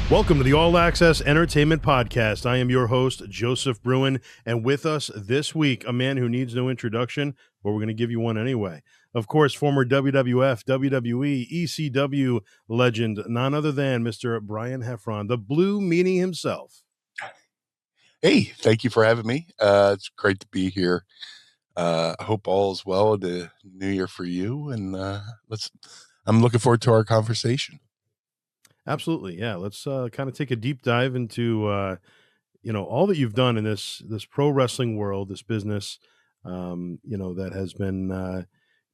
Welcome to the All Access Entertainment Podcast. I am your host, Joseph Bruen, and with us this week, a man who needs no introduction, but we're going to give you one anyway. Of course, former WWF, WWE, ECW legend, none other than Mr. Brian Heffron, the Blue Meanie himself. Hey, thank you for having me. It's great to be here. I hope all is well in the new year for you, and I'm looking forward to our conversation. Absolutely, yeah. Let's kind of take a deep dive into all that you've done in this pro wrestling world, this business, that has been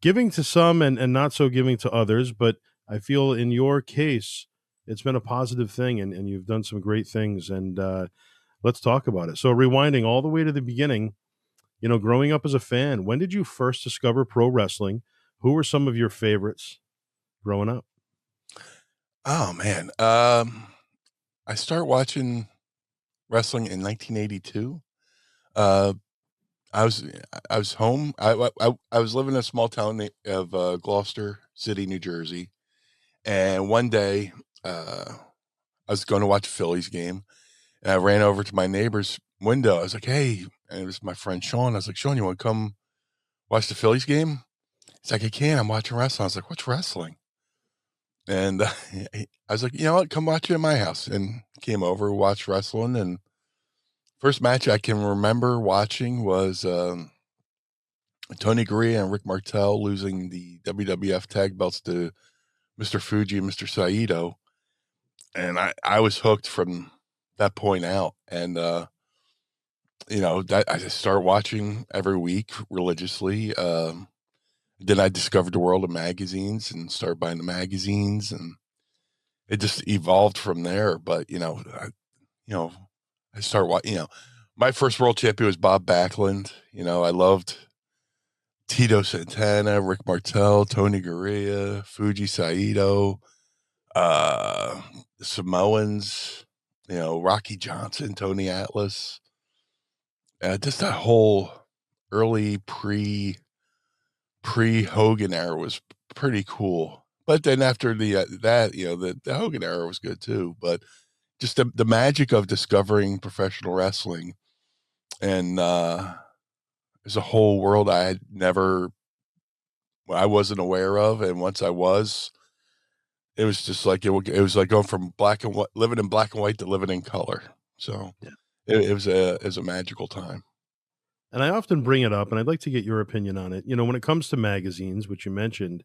giving to some and not so giving to others. But I feel in your case, it's been a positive thing, and you've done some great things. And let's talk about it. So rewinding all the way to the beginning, growing up as a fan, when did you first discover pro wrestling? Who were some of your favorites growing up? Oh man, I started watching wrestling in 1982. I was home. I was living in a small town of Gloucester City, New Jersey, and one day I was going to watch a Phillies game, and I ran over to my neighbor's window. I was like, "Hey," and it was my friend Sean. I was like, "Sean, you want to come watch the Phillies game?" He's like, "I can't. I'm watching wrestling." I was like, "What's wrestling?" And I was like, "You know what? Come watch it at my house." And came over, watched wrestling. And first match I can remember watching was Tony Garea and Rick Martel losing the WWF tag belts to Mr. Fuji and Mr. Saito. And I was hooked from that point out. And, that I just started watching every week religiously. Then I discovered the world of magazines and started buying the magazines, and it just evolved from there. But I started watching. My first world champion was Bob Backlund. I loved Tito Santana, Rick Martel, Tony Garea, Fuji Saito, the Samoans. Rocky Johnson, Tony Atlas. Just that whole early pre Hogan era was pretty cool. But then after the Hogan era was good too. But just the magic of discovering professional wrestling, and there's a whole world I wasn't aware of, and once I was, it was just like it was like going from black and white, living in black and white, to living in color. So yeah. It was a magical time. And I often bring it up, and I'd like to get your opinion on it. When it comes to magazines, which you mentioned,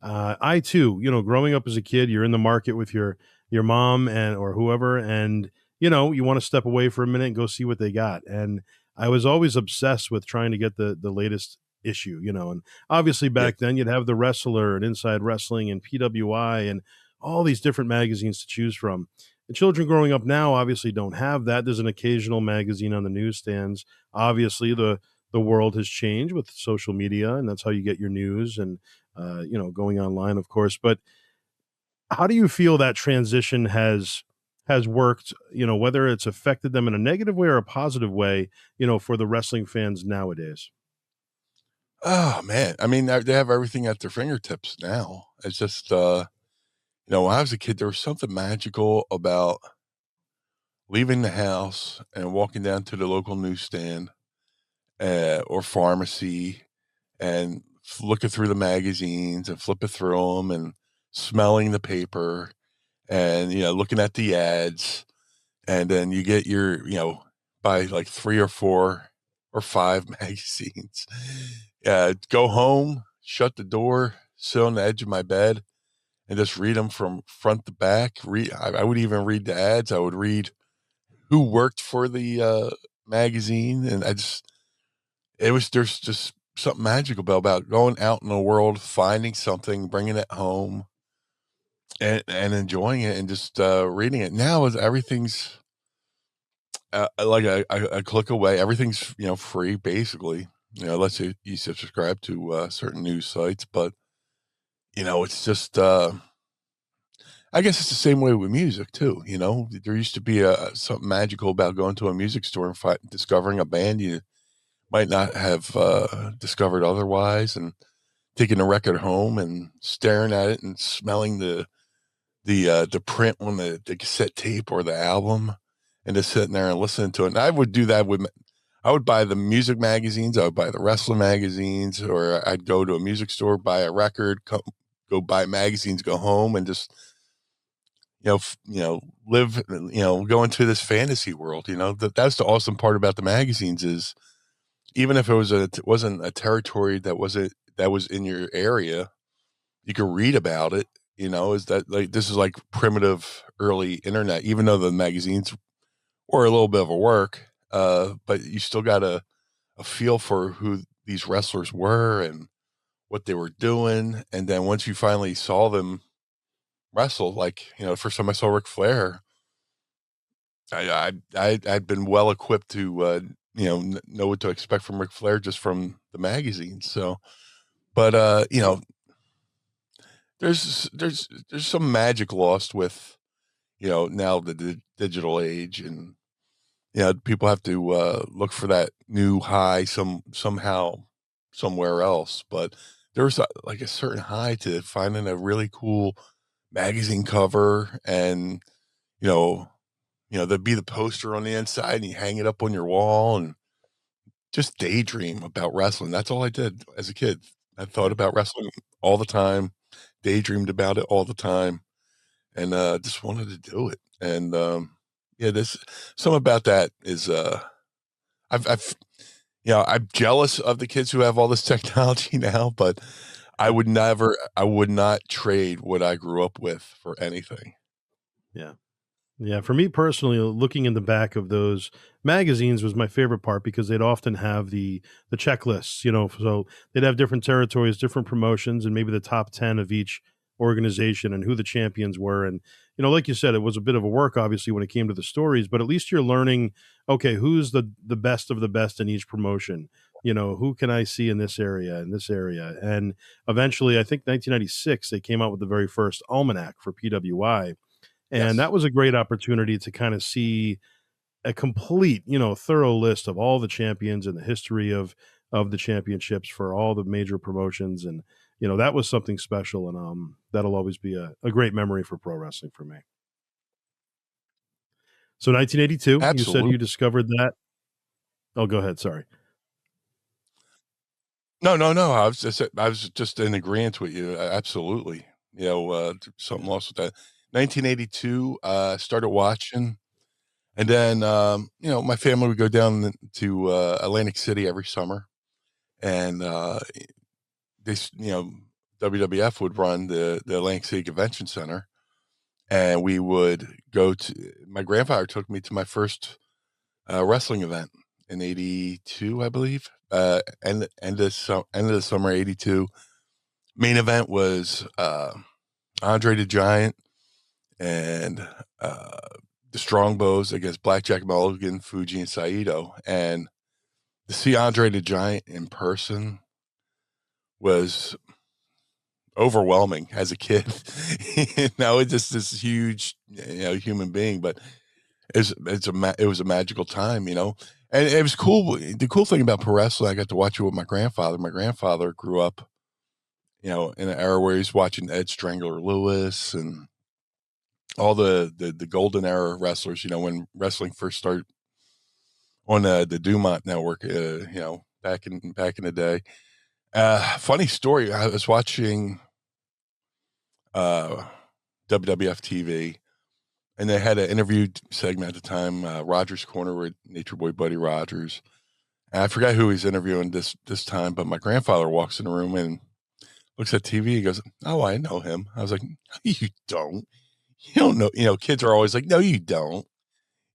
I too, growing up as a kid, you're in the market with your mom or whoever, and you want to step away for a minute and go see what they got. And I was always obsessed with trying to get the latest issue, and obviously back then you'd have the Wrestler and Inside Wrestling and PWI and all these different magazines to choose from. The children growing up now obviously don't have that. There's an occasional magazine on the newsstands. Obviously, the world has changed with social media, and that's how you get your news and, going online, of course. But how do you feel that transition has worked, whether it's affected them in a negative way or a positive way, for the wrestling fans nowadays? Oh, man. I mean, they have everything at their fingertips now. It's just, when I was a kid, there was something magical about leaving the house and walking down to the local newsstand or pharmacy and looking through the magazines and flipping through them and smelling the paper and, looking at the ads. And then you get buy like 3 or 4 or 5 magazines. Go home, shut the door, sit on the edge of my bed, and just read them from front to back. I would even read the ads. I would read who worked for the magazine, and there's just something magical about going out in the world, finding something, bringing it home, and enjoying it, and just reading it. Now everything's like a click away. Everything's free basically. Unless you subscribe to certain news sites, but it's just I guess it's the same way with music too. You know, there used to be something magical about going to a music store and discovering a band you might not have discovered otherwise, and taking the record home and staring at it and smelling the print on the cassette tape or the album, and just sitting there and listening to it. And I would do that with. I would buy the music magazines. I would buy the wrestling magazines, or I'd go to a music store, buy a record, go buy magazines, go home, and just live, go into this fantasy world. That's the awesome part about the magazines is even if it wasn't a territory that was in your area, you could read about it. Is that like this is like primitive early internet, even though the magazines were a little bit of a work, but you still got a feel for who these wrestlers were and what they were doing. And then once you finally saw them wrestle, like, the first time I saw Ric Flair, I'd been well equipped to, know what to expect from Ric Flair just from the magazine. So, but, there's some magic lost with, now the digital age, and, people have to, look for that new high somehow somewhere else. But there's like a certain high to finding a really cool magazine cover, and, you know, there'd be the poster on the inside and you hang it up on your wall and just daydream about wrestling. That's all I did as a kid. I thought Yeah. about wrestling all the time, daydreamed about it all the time, and just wanted to do it. And yeah, this some about that is I've I'm jealous of the kids who have all this technology now, but I would not trade what I grew up with for anything. Yeah. Yeah, for me personally, looking in the back of those magazines was my favorite part because they'd often have the checklists, so they'd have different territories, different promotions, and maybe the top 10 of each organization and who the champions were. And, like you said, it was a bit of a work, obviously, when it came to the stories, but at least you're learning, okay, who's the best of the best in each promotion? Who can I see in this area, in this area? And eventually, I think 1996, they came out with the very first almanac for PWI, and Yes, that was a great opportunity to kind of see a complete, thorough list of all the champions and the history of the championships for all the major promotions. And, that was something special. And that'll always be a great memory for pro wrestling for me. So 1982, you said absolutely. you discovered that. Oh, go ahead. Sorry. No, no, no. I was just in agreement with you. Absolutely. Something Yeah. else with that. 1982, started watching, and then my family would go down to Atlantic City every summer, and this WWF would run the Atlantic City Convention Center, and we would go to. My grandfather took me to my first wrestling event in '82, I believe. End of the summer '82. Main event was Andre the Giant and uh, the Strongbows against Blackjack Mulligan, Fuji, and Saito. And to see Andre the Giant in person was overwhelming as a kid. It's just this huge, human being, but it was a magical time, and it was cool. The cool thing about pro wrestling, I got to watch it with my grandfather. My grandfather grew up, in an era where he's watching Ed Strangler Lewis and all the golden era wrestlers, when wrestling first started on the Dumont network, back in the day. Funny story. I was watching uh, WWF TV, and they had an interview segment at the time, Rogers Corner with Nature Boy Buddy Rogers. And I forgot who he's interviewing this time, but my grandfather walks in the room and looks at TV. He goes, "Oh, I know him." I was like, "No, you don't. You don't know." Kids are always like, "No, you don't.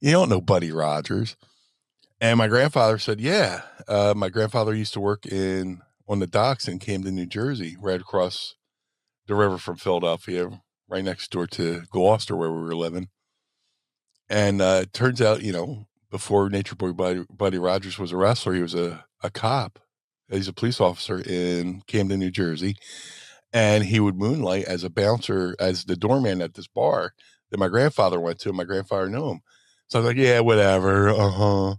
You don't know Buddy Rogers." And my grandfather said, "Yeah." My grandfather used to work on the docks in Camden, New Jersey, right across the river from Philadelphia, right next door to Gloucester, where we were living. And it turns out, before Nature Boy Buddy Rogers was a wrestler, he was a cop. He's a police officer in Camden, New Jersey. and he would moonlight as a bouncer, as the doorman at this bar that my grandfather went to. My grandfather knew him. So I was like, yeah, whatever. Uh-huh.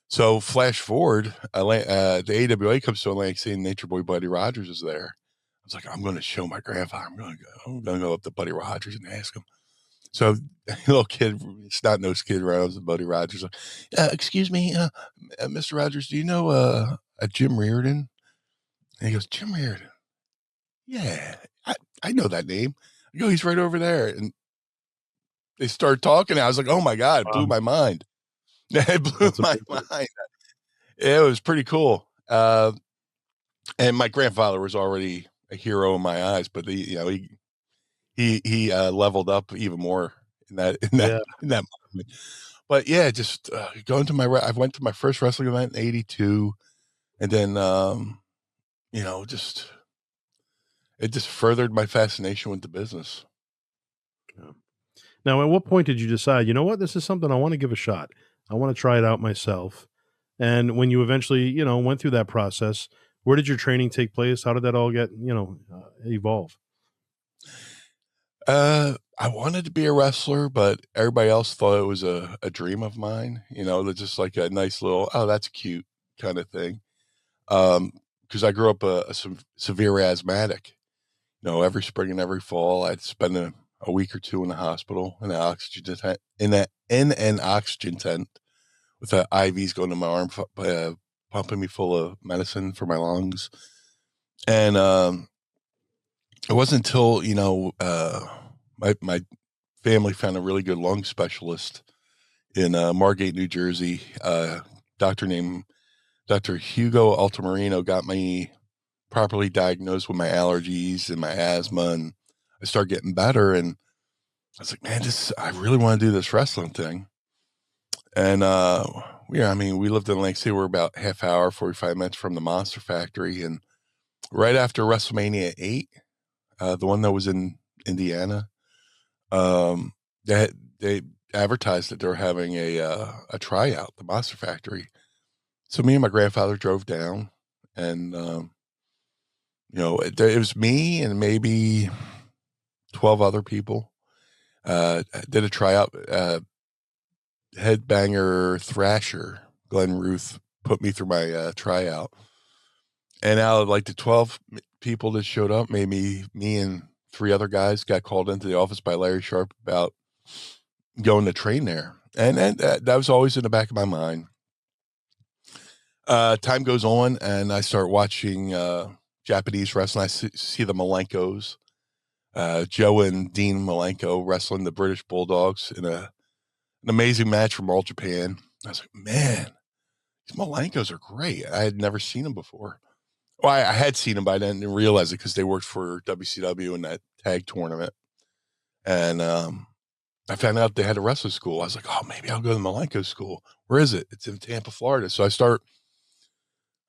So flash forward, the AWA comes to Atlantic City and Nature Boy Buddy Rogers is there. I was like, I'm going to show my grandfather. I'm going to go up to Buddy Rogers and ask him. So little kid, snot nosed kid runs to Buddy Rogers. Like, excuse me, Mr. Rogers, do you know a Jim Reardon? And he goes, Jim Reardon. Yeah, I know that name. I go, he's right over there. And they started talking. I was like, oh my God, it blew my mind. It blew That's my amazing. mind. It was pretty cool. And my grandfather was already a hero in my eyes, but he leveled up even more in Yeah. that moment. But yeah, just going to I went to my first wrestling event in '82, and then just it just furthered my fascination with the business. Yeah. Now, at what point did you decide, you know what, this is something I want to give a shot? I want to try it out myself. And when you eventually, went through that process, where did your training take place? How did that all get, evolve? I wanted to be a wrestler, but everybody else thought it was a dream of mine. That's just like a nice little, oh, that's cute kind of thing. Because I grew up a severe asthmatic. Every spring and every fall, I'd spend a week or two in the hospital in an oxygen tent, in an oxygen tent with IVs going to my arm, pumping me full of medicine for my lungs. And it wasn't until my family found a really good lung specialist in Margate, New Jersey. Doctor named Dr. Hugo Altamarino got me properly diagnosed with my allergies and my asthma, and I started getting better. And I was like, man, I really want to do this wrestling thing. And we lived in Lake City. We're about half hour, 45 minutes from the Monster Factory. And right after WrestleMania 8, the one that was in Indiana, they advertised that they were having a tryout, the Monster Factory. So me and my grandfather drove down, and it was me and maybe 12 other people. Did a tryout. Headbanger Thrasher, Glenn Ruth, put me through my tryout. And out of like the 12 people that showed up, maybe me and 3 other guys got called into the office by Larry Sharp about going to train there. And that was always in the back of my mind. Time goes on, and I start watching Japanese wrestling. I see the Malenkos, Joe and Dean Malenko wrestling the British Bulldogs in an amazing match from All Japan. I was like, man, these Malenkos are great. I had never seen them before. Well, I had seen them, but I didn't realize it because they worked for WCW in that tag tournament. And I found out they had a wrestling school. I was like, oh, maybe I'll go to the Malenko school. Where is it? It's in Tampa, Florida. So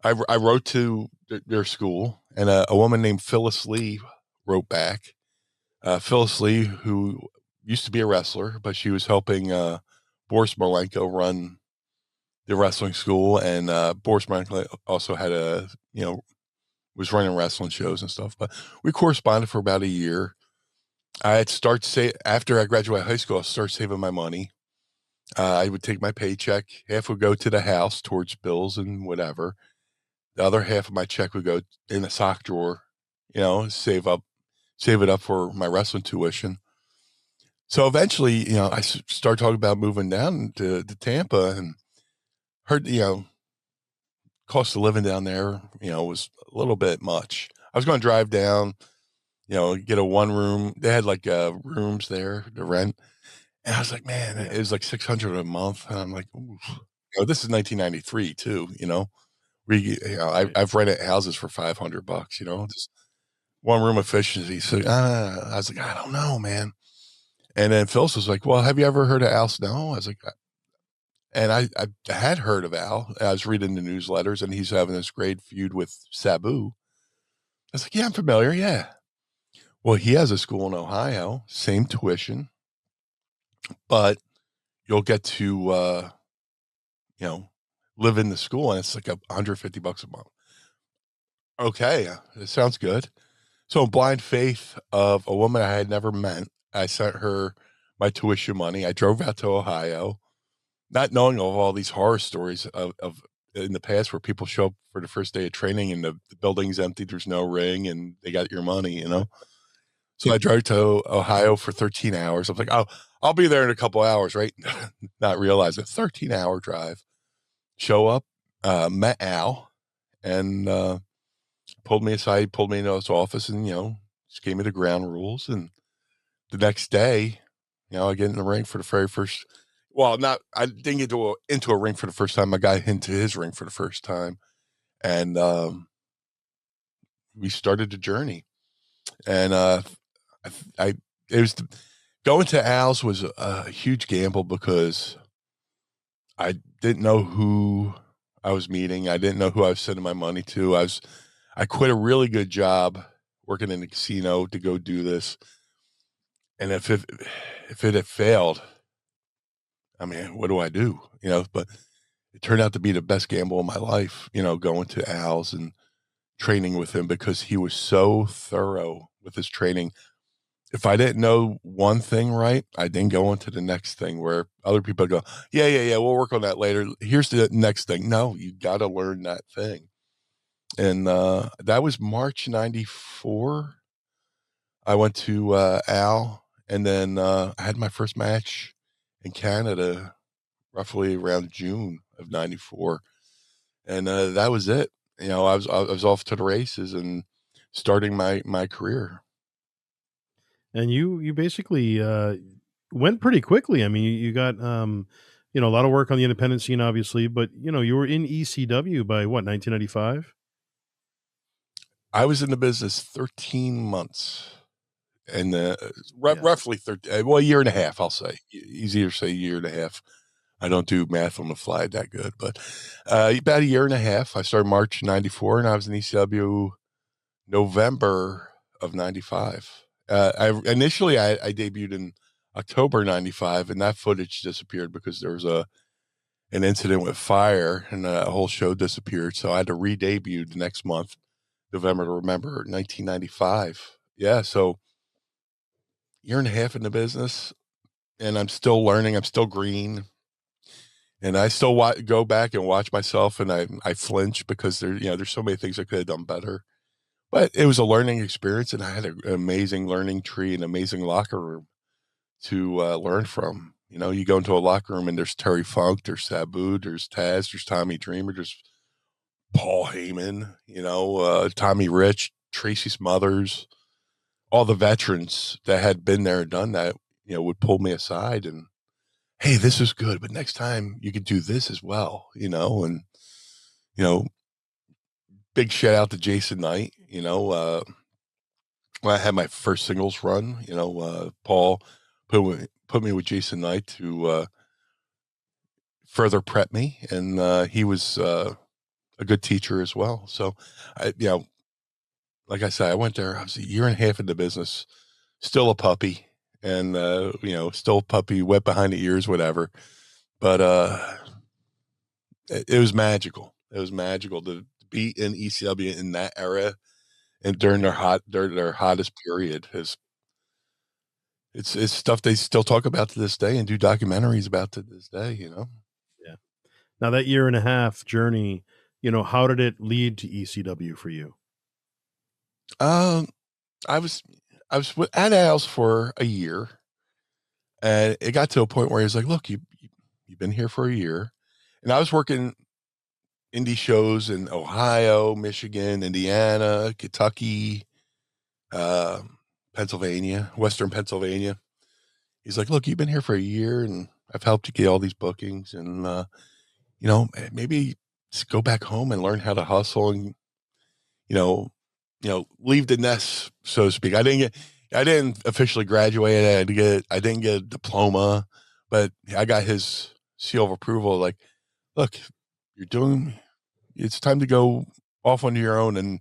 I wrote to their school, and a woman named Phyllis Lee wrote back. Phyllis Lee, who used to be a wrestler, but she was helping Boris Malenko run the wrestling school, and Boris Malenko also had was running wrestling shows and stuff. But we corresponded for about a year. After I graduated high school, I'll start saving my money. I would take my paycheck. Half would go to the house towards bills and whatever. The other half of my check would go in a sock drawer, save it up for my wrestling tuition. So eventually, I started talking about moving down to Tampa, and heard, cost of living down there, was a little bit much. I was going to drive down, get a 1-room. They had like rooms there to rent. And I was like, man, it was like $600 a month. And I'm like, oof. This is 1993 too, I've rented houses for $500, just 1-room efficiency. So I was like, I don't know, man. And then Phyllis was like, well, have you ever heard of Al Snow? I was like, and I had heard of Al. I was reading the newsletters, and he's having this great feud with Sabu. I was like, yeah, I'm familiar. Yeah. Well, he has a school in Ohio, same tuition, but you'll get to, live in the school, and it's like $150 a month. Okay. It sounds good. So in blind faith of a woman I had never met, I sent her my tuition money. I drove out to Ohio, not knowing of all these horror stories of in the past where people show up for the first day of training and the building's empty, there's no ring, and they got your money, you know? So I drove to Ohio for 13 hours. I was like, "Oh, I'll be there in a couple hours," right? Not realizing 13-hour drive. Show up, met Al, and pulled me aside, pulled me into his office, and just gave me the ground rules. And the next day, I get in the ring for the very first. Well, not I didn't get into a ring for the first time. I got into his ring for the first time, and we started the journey. And I it was going to Al's was a huge gamble because I didn't know who I was meeting. I didn't know who I was sending my money to. I quit a really good job working in a casino to go do this. And if it had failed, I mean, what do I do? But it turned out to be the best gamble of my life, going to Al's and training with him because he was so thorough with his training. If I didn't know one thing right, I didn't go into the next thing where other people go, yeah, we'll work on that later. Here's the next thing. No, you got to learn that thing. And that was March 94. I went to Al, and then I had my first match in Canada roughly around June of 94. And that was it. I was off to the races and starting my career. And you basically went pretty quickly. I mean, you got a lot of work on the independent scene, obviously, but you were in ECW by what, 1995? I was in the business 13 months. And Yeah. roughly 13, well, a year and a half, I'll say. Easier to say a year and a half. I don't do math on the fly that good, but about a year and a half. I started March 94, and I was in ECW November of 95. I debuted in October 95, and that footage disappeared because there was an incident with fire, and the whole show disappeared. So I had to re-debut the next month, November to remember 1995. Yeah, so year and a half in the business, and I'm still learning. I'm still green, and I still go back and watch myself, and I flinch because there's so many things I could have done better. But it was a learning experience, and I had an amazing learning tree, an amazing locker room to learn from. You go into a locker room and there's Terry Funk, there's Sabu, there's Taz, there's Tommy Dreamer, there's Paul Heyman, Tommy Rich, Tracy Smothers, all the veterans that had been there and done that, would pull me aside and, hey, this is good, but next time you could do this as well, and, you know, big shout out to Jason Knight, when I had my first singles run, Paul put me with Jason Knight to further prep me, and he was a good teacher as well. So, like I said, I went there. I was a year and a half in the business, still a puppy, and still a puppy, wet behind the ears, whatever. But it was magical. It was magical to be in ECW in that era and during their hottest period. It's stuff they still talk about to this day and do documentaries about to this day. Yeah. Now that year and a half journey, how did it lead to ECW for you? Um, I was at Al's for a year, and it got to a point where he was like, "Look, you've been here for a year," and I was working indie shows in Ohio, Michigan, Indiana, Kentucky, Pennsylvania, Western Pennsylvania. He's like, "Look, you've been here for a year, and I've helped you get all these bookings, and maybe just go back home and learn how to hustle and you know, leave the nest, so to speak." I didn't officially graduate. I didn't get a diploma, but I got his seal of approval. Like, look, you're doing. It's time to go off on your own and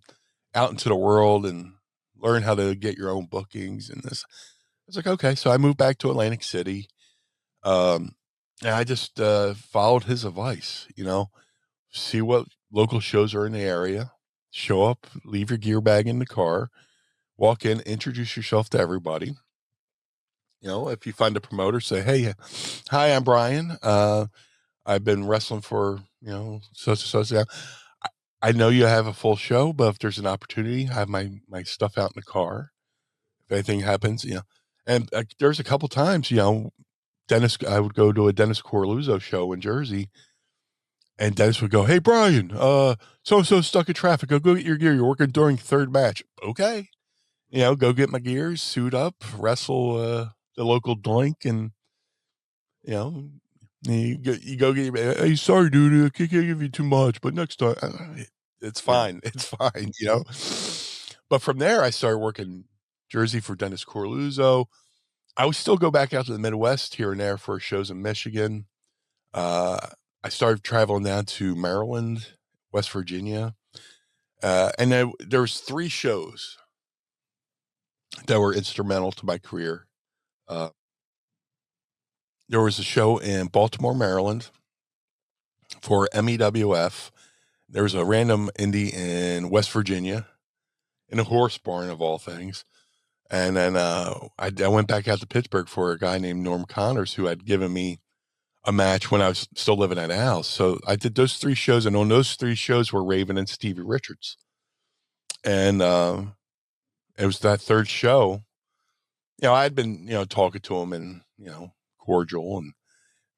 out into the world and learn how to get your own bookings and this. I was like, okay. So I moved back to Atlantic City. Um, and I just followed his advice, see what local shows are in the area, show up, leave your gear bag in the car. walk in, introduce yourself to everybody. If you find a promoter, say, "Hey, hi, I'm Brian. I've been wrestling for, such and such. Yeah. I know you have a full show, but if there's an opportunity, I have my stuff out in the car. If anything happens, And there's a couple times, I would go to a Dennis Corluzzo show in Jersey, and Dennis would go, "Hey, Brian, so and so stuck in traffic. Go get your gear. You're working during third match. Okay, go get my gears, suit up, wrestle the local doink, and you know." You go get your, hey, sorry, dude, I can't give you too much, but next time, it's Yeah. fine. It's fine. But from there, I started working Jersey for Dennis Corluzzo. I would still go back out to the Midwest here and there for shows in Michigan. Uh, I started traveling down to Maryland, West Virginia, and then there was 3 shows that were instrumental to my career. Uh, there was a show in Baltimore, Maryland for MEWF. There was a random indie in West Virginia, in a horse barn of all things. And then I went back out to Pittsburgh for a guy named Norm Connors who had given me a match when I was still living at Al's. So I did those 3 shows, and on those 3 shows were Raven and Stevie Richards. And it was that third show. I had been, talking to him and, cordial.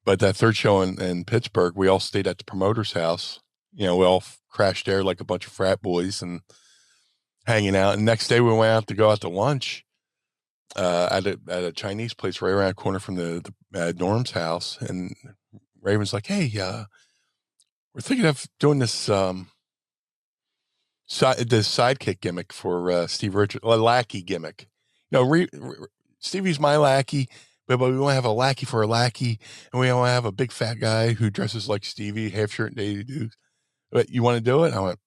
But that third show in Pittsburgh, we all stayed at the promoter's house. We all crashed there like a bunch of frat boys and hanging out. And next day we went out to go out to lunch at a Chinese place right around the corner from the Norm's house. And Raven's like, "Hey, we're thinking of doing this sidekick gimmick for Steve Richards, a lackey gimmick. Stevie's my lackey, but we want to have a lackey for a lackey, and we want to have a big fat guy who dresses like Stevie, half shirt and Daisy Dukes. But you want to do it?" I went,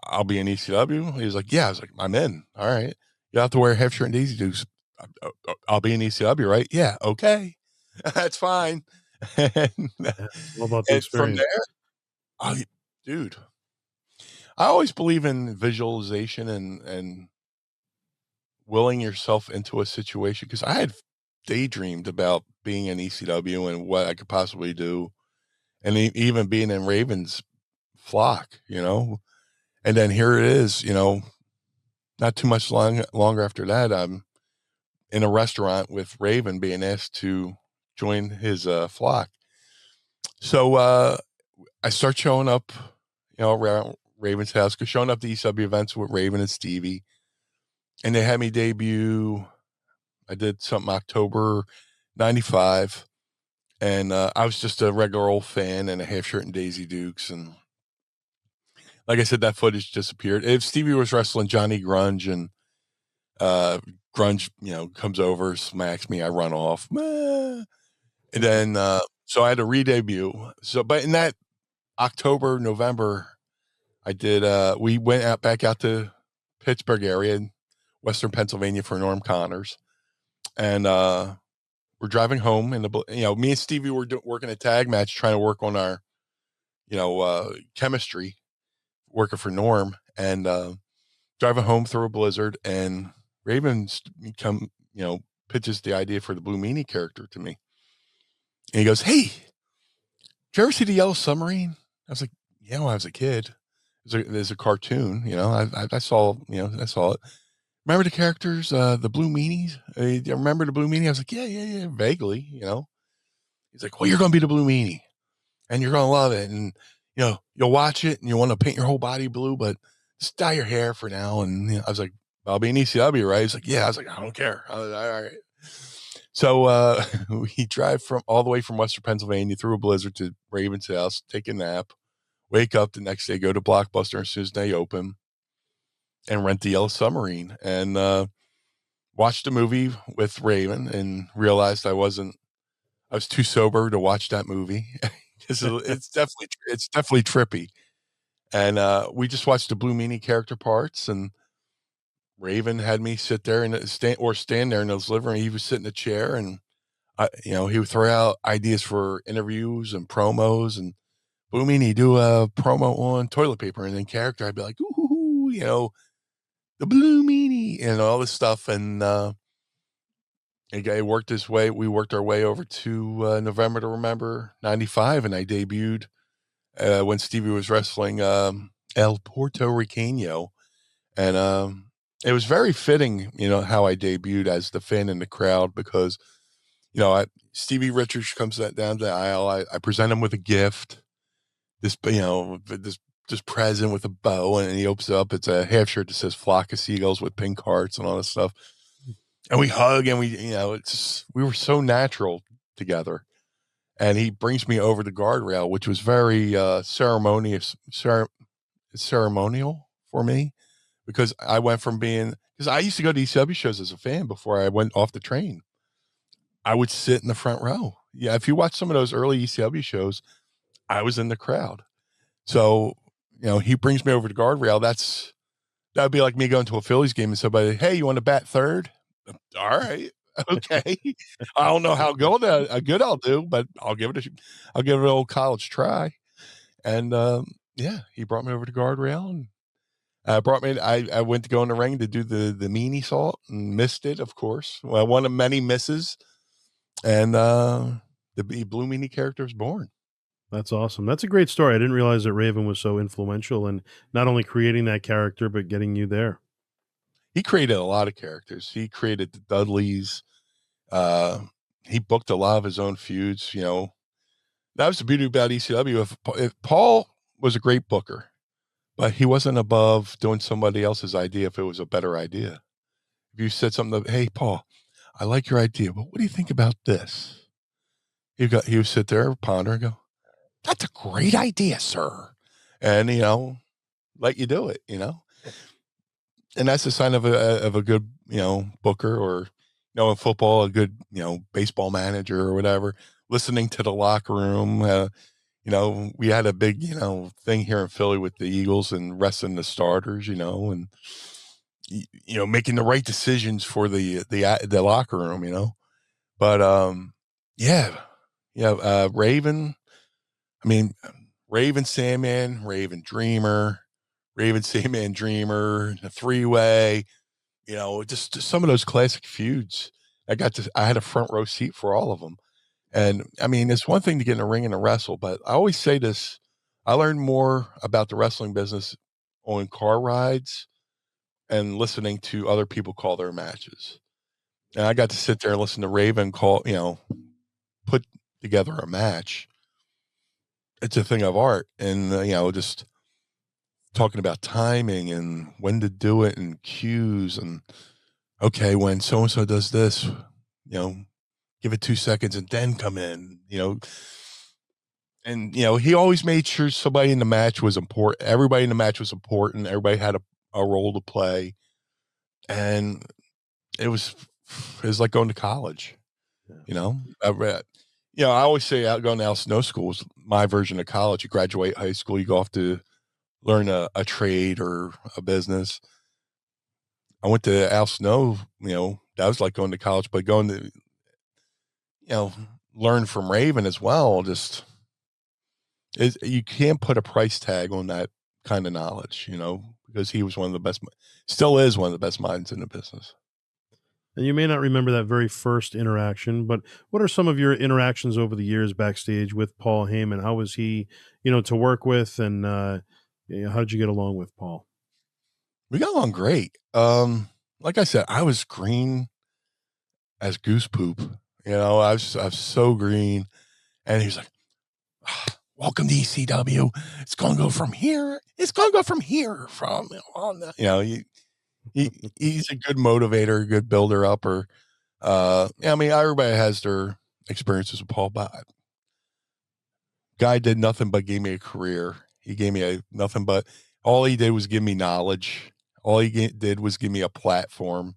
"I'll be in ECW." He's like, "Yeah." I was like, "I'm in. All right. You have to wear half shirt and Daisy Dukes. I'll be in ECW, right?" "Yeah, okay." "That's fine." and, Yeah. All about the and from experience. there, I, dude, I always believe in visualization and willing yourself into a situation, because I had daydreamed about being in ECW and what I could possibly do, and even being in Raven's flock. And then here it is, not too much longer after that, I'm in a restaurant with Raven being asked to join his flock. So I start showing up, around Raven's house, showing up to ECW events with Raven and Stevie, and they had me debut. I did something October 95, and I was just a regular old fan in a half shirt and Daisy Dukes. And like I said, that footage disappeared. If Stevie was wrestling Johnny Grunge, and Grunge, comes over, smacks me, I run off. And then, so I had to re-debut. So, but in that October, November, we went back out to Pittsburgh area in Western Pennsylvania for Norm Connors. And, we're driving home, and me and Stevie were working a tag match, trying to work on our, chemistry, working for Norm, and driving home through a blizzard, and Raven's pitches the idea for the Blue Meanie character to me, and he goes, "Hey, did you ever see the Yellow Submarine?" I was like, "Yeah, when I was a kid. There's a cartoon, I saw, I saw it. Remember the characters, the Blue Meanies? Do you remember the Blue Meanie?" I was like, "Yeah, yeah, yeah, vaguely." He's like, "Well, you're going to be the Blue Meanie, and you're going to love it. And, you'll watch it and you want to paint your whole body blue, but just dye your hair for now." And I was like, "I'll be in ECW, right?" He's like, "Yeah." I was like, "I don't care." I was like, "All right." So we drive from all the way from Western Pennsylvania through a blizzard to Raven's house, take a nap, wake up the next day, go to Blockbuster as soon as they open, and rent the Yellow Submarine, and watch the movie with Raven, and realized I was too sober to watch that movie. It's definitely trippy. And we just watched the Blue Meanie character parts, and Raven had me sit there and stand there in his living room. He would sit in a chair, and he would throw out ideas for interviews and promos. And Blue Meanie do a promo on toilet paper, and then character, I'd be like, "Ooh," the Blue Meanie and all this stuff. And it worked his way. We worked our way over to November to Remember '95, and I debuted when Stevie was wrestling El Puerto Riqueño. And it was very fitting, how I debuted as the fan in the crowd because, Stevie Richards comes down the aisle. I present him with a gift, this present with a bow, and he opens it up. It's a half shirt that says "Flock of Seagulls" with pink hearts and all this stuff. And we hug, and we were so natural together. And he brings me over the guardrail, which was very ceremonial for me because I went from because I used to go to ECW shows as a fan before I went off the train. I would sit in the front row. Yeah, if you watch some of those early ECW shows, I was in the crowd. So, he brings me over to guardrail. That'd be like me going to a Phillies game and somebody, hey, you want to bat third? All right. Okay. I don't know how good I'll do, but I'll give it an old college try. And yeah, he brought me over to guardrail and I went to go in the ring to do the meanie salt and missed it, of course. Well, one of many misses. And the Blue Meanie character was born. That's awesome. That's a great story. I didn't realize that Raven was so influential in not only creating that character, but getting you there. He created a lot of characters. He created the Dudleys. Uh, he booked a lot of his own feuds. That was the beauty about ECW. If Paul was a great booker, but he wasn't above doing somebody else's idea if it was a better idea. If you said something, hey, Paul, I like your idea, but what do you think about this? He would sit there, ponder, and go, that's a great idea, sir. And, let you do it, And that's a sign of a good, booker or, in football, a good, baseball manager or whatever, listening to the locker room. We had a big, thing here in Philly with the Eagles and resting the starters, and, making the right decisions for the locker room. But, yeah, Raven, I mean, Raven Sandman, Raven Dreamer, Raven Sandman Dreamer, the three-way, just some of those classic feuds. I had a front row seat for all of them. And I mean, it's one thing to get in a ring and to wrestle, but I always say this, I learned more about the wrestling business on car rides and listening to other people call their matches. And I got to sit there and listen to Raven put together a match. It's a thing of art. And, just talking about timing and when to do it and cues and, okay, when so-and-so does this, give it 2 seconds and then come in, and, he always made sure somebody in the match was important. Everybody in the match was important. Everybody had a role to play. And it was like going to college, Yeah. I read, I always say going to Al Snow School is my version of college. You graduate high school, you go off to learn a trade or a business. I went to Al Snow, that was like going to college, but going to, learn from Raven as well. Just you can't put a price tag on that kind of knowledge, because he was one of the best, still is one of the best minds in the business. And you may not remember that very first interaction, but what are some of your interactions over the years backstage with Paul Heyman? How was he, to work with, and how did you get along with Paul? We got along great. Like I said, I was green as goose poop. I was so green, and he was like, welcome to ECW. It's going to go from here. It's going to go from here from on. He's a good motivator, a good builder upper. I mean, everybody has their experiences with Paul, but guy did nothing but gave me a career. He gave me nothing but all he did was give me knowledge. All he did was give me a platform,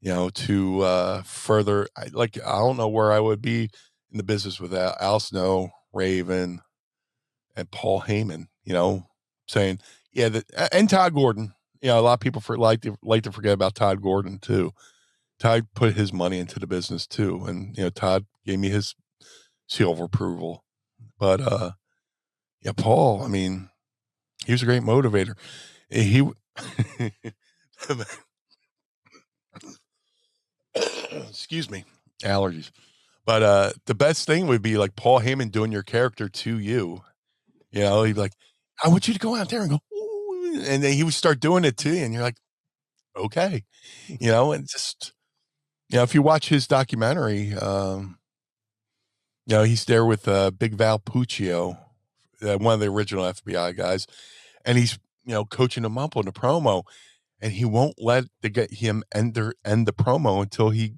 to further. I don't know where I would be in the business without Al Snow, Raven, and Paul Heyman. Saying and Todd Gordon. A lot of people like to forget about Todd Gordon too. Todd put his money into the business too, and Todd gave me his seal of approval. But Paul, I mean, he was a great motivator. He Excuse me, allergies. But the best thing would be like Paul Heyman doing your character to you. You know, he'd be like, "I want you to go out there and go," "Ooh," and then he would start doing it to you, and you're like, "Okay," you know, and just if you watch his documentary, he's there with Big Val Puccio, one of the original FBI guys, and he's coaching him up on the promo, and he won't let him end the promo until he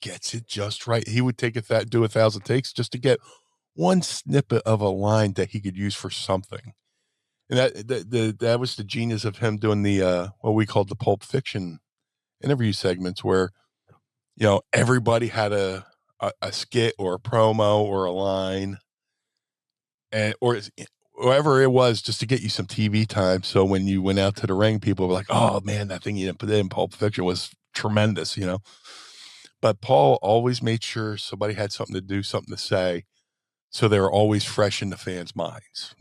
gets it just right. He would do 1,000 takes just to get one snippet of a line that he could use for something. And that was the genius of him doing the what we called the Pulp Fiction interview segments, where everybody had a skit or a promo or a line, and or whatever it was, just to get you some TV time. So when you went out to the ring, people were like, "Oh man, that thing you didn't put in Pulp Fiction was tremendous," But Paul always made sure somebody had something to do, something to say, so they were always fresh in the fans' minds.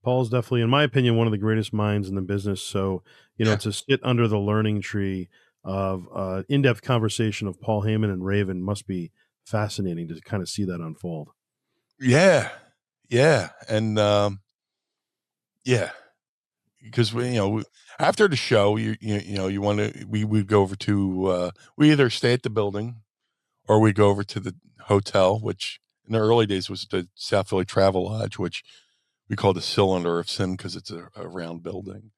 Paul's definitely, in my opinion, one of the greatest minds in the business. So, Yeah. to sit under the learning tree of in-depth conversation of Paul Heyman and Raven must be fascinating to kind of see that unfold. Yeah. Yeah. And yeah, because after the show, you want to, we would go over to, we either stay at the building or we go over to the hotel, which in the early days was the South Philly Travel Lodge, which we call the Cylinder of Sin because it's a round building,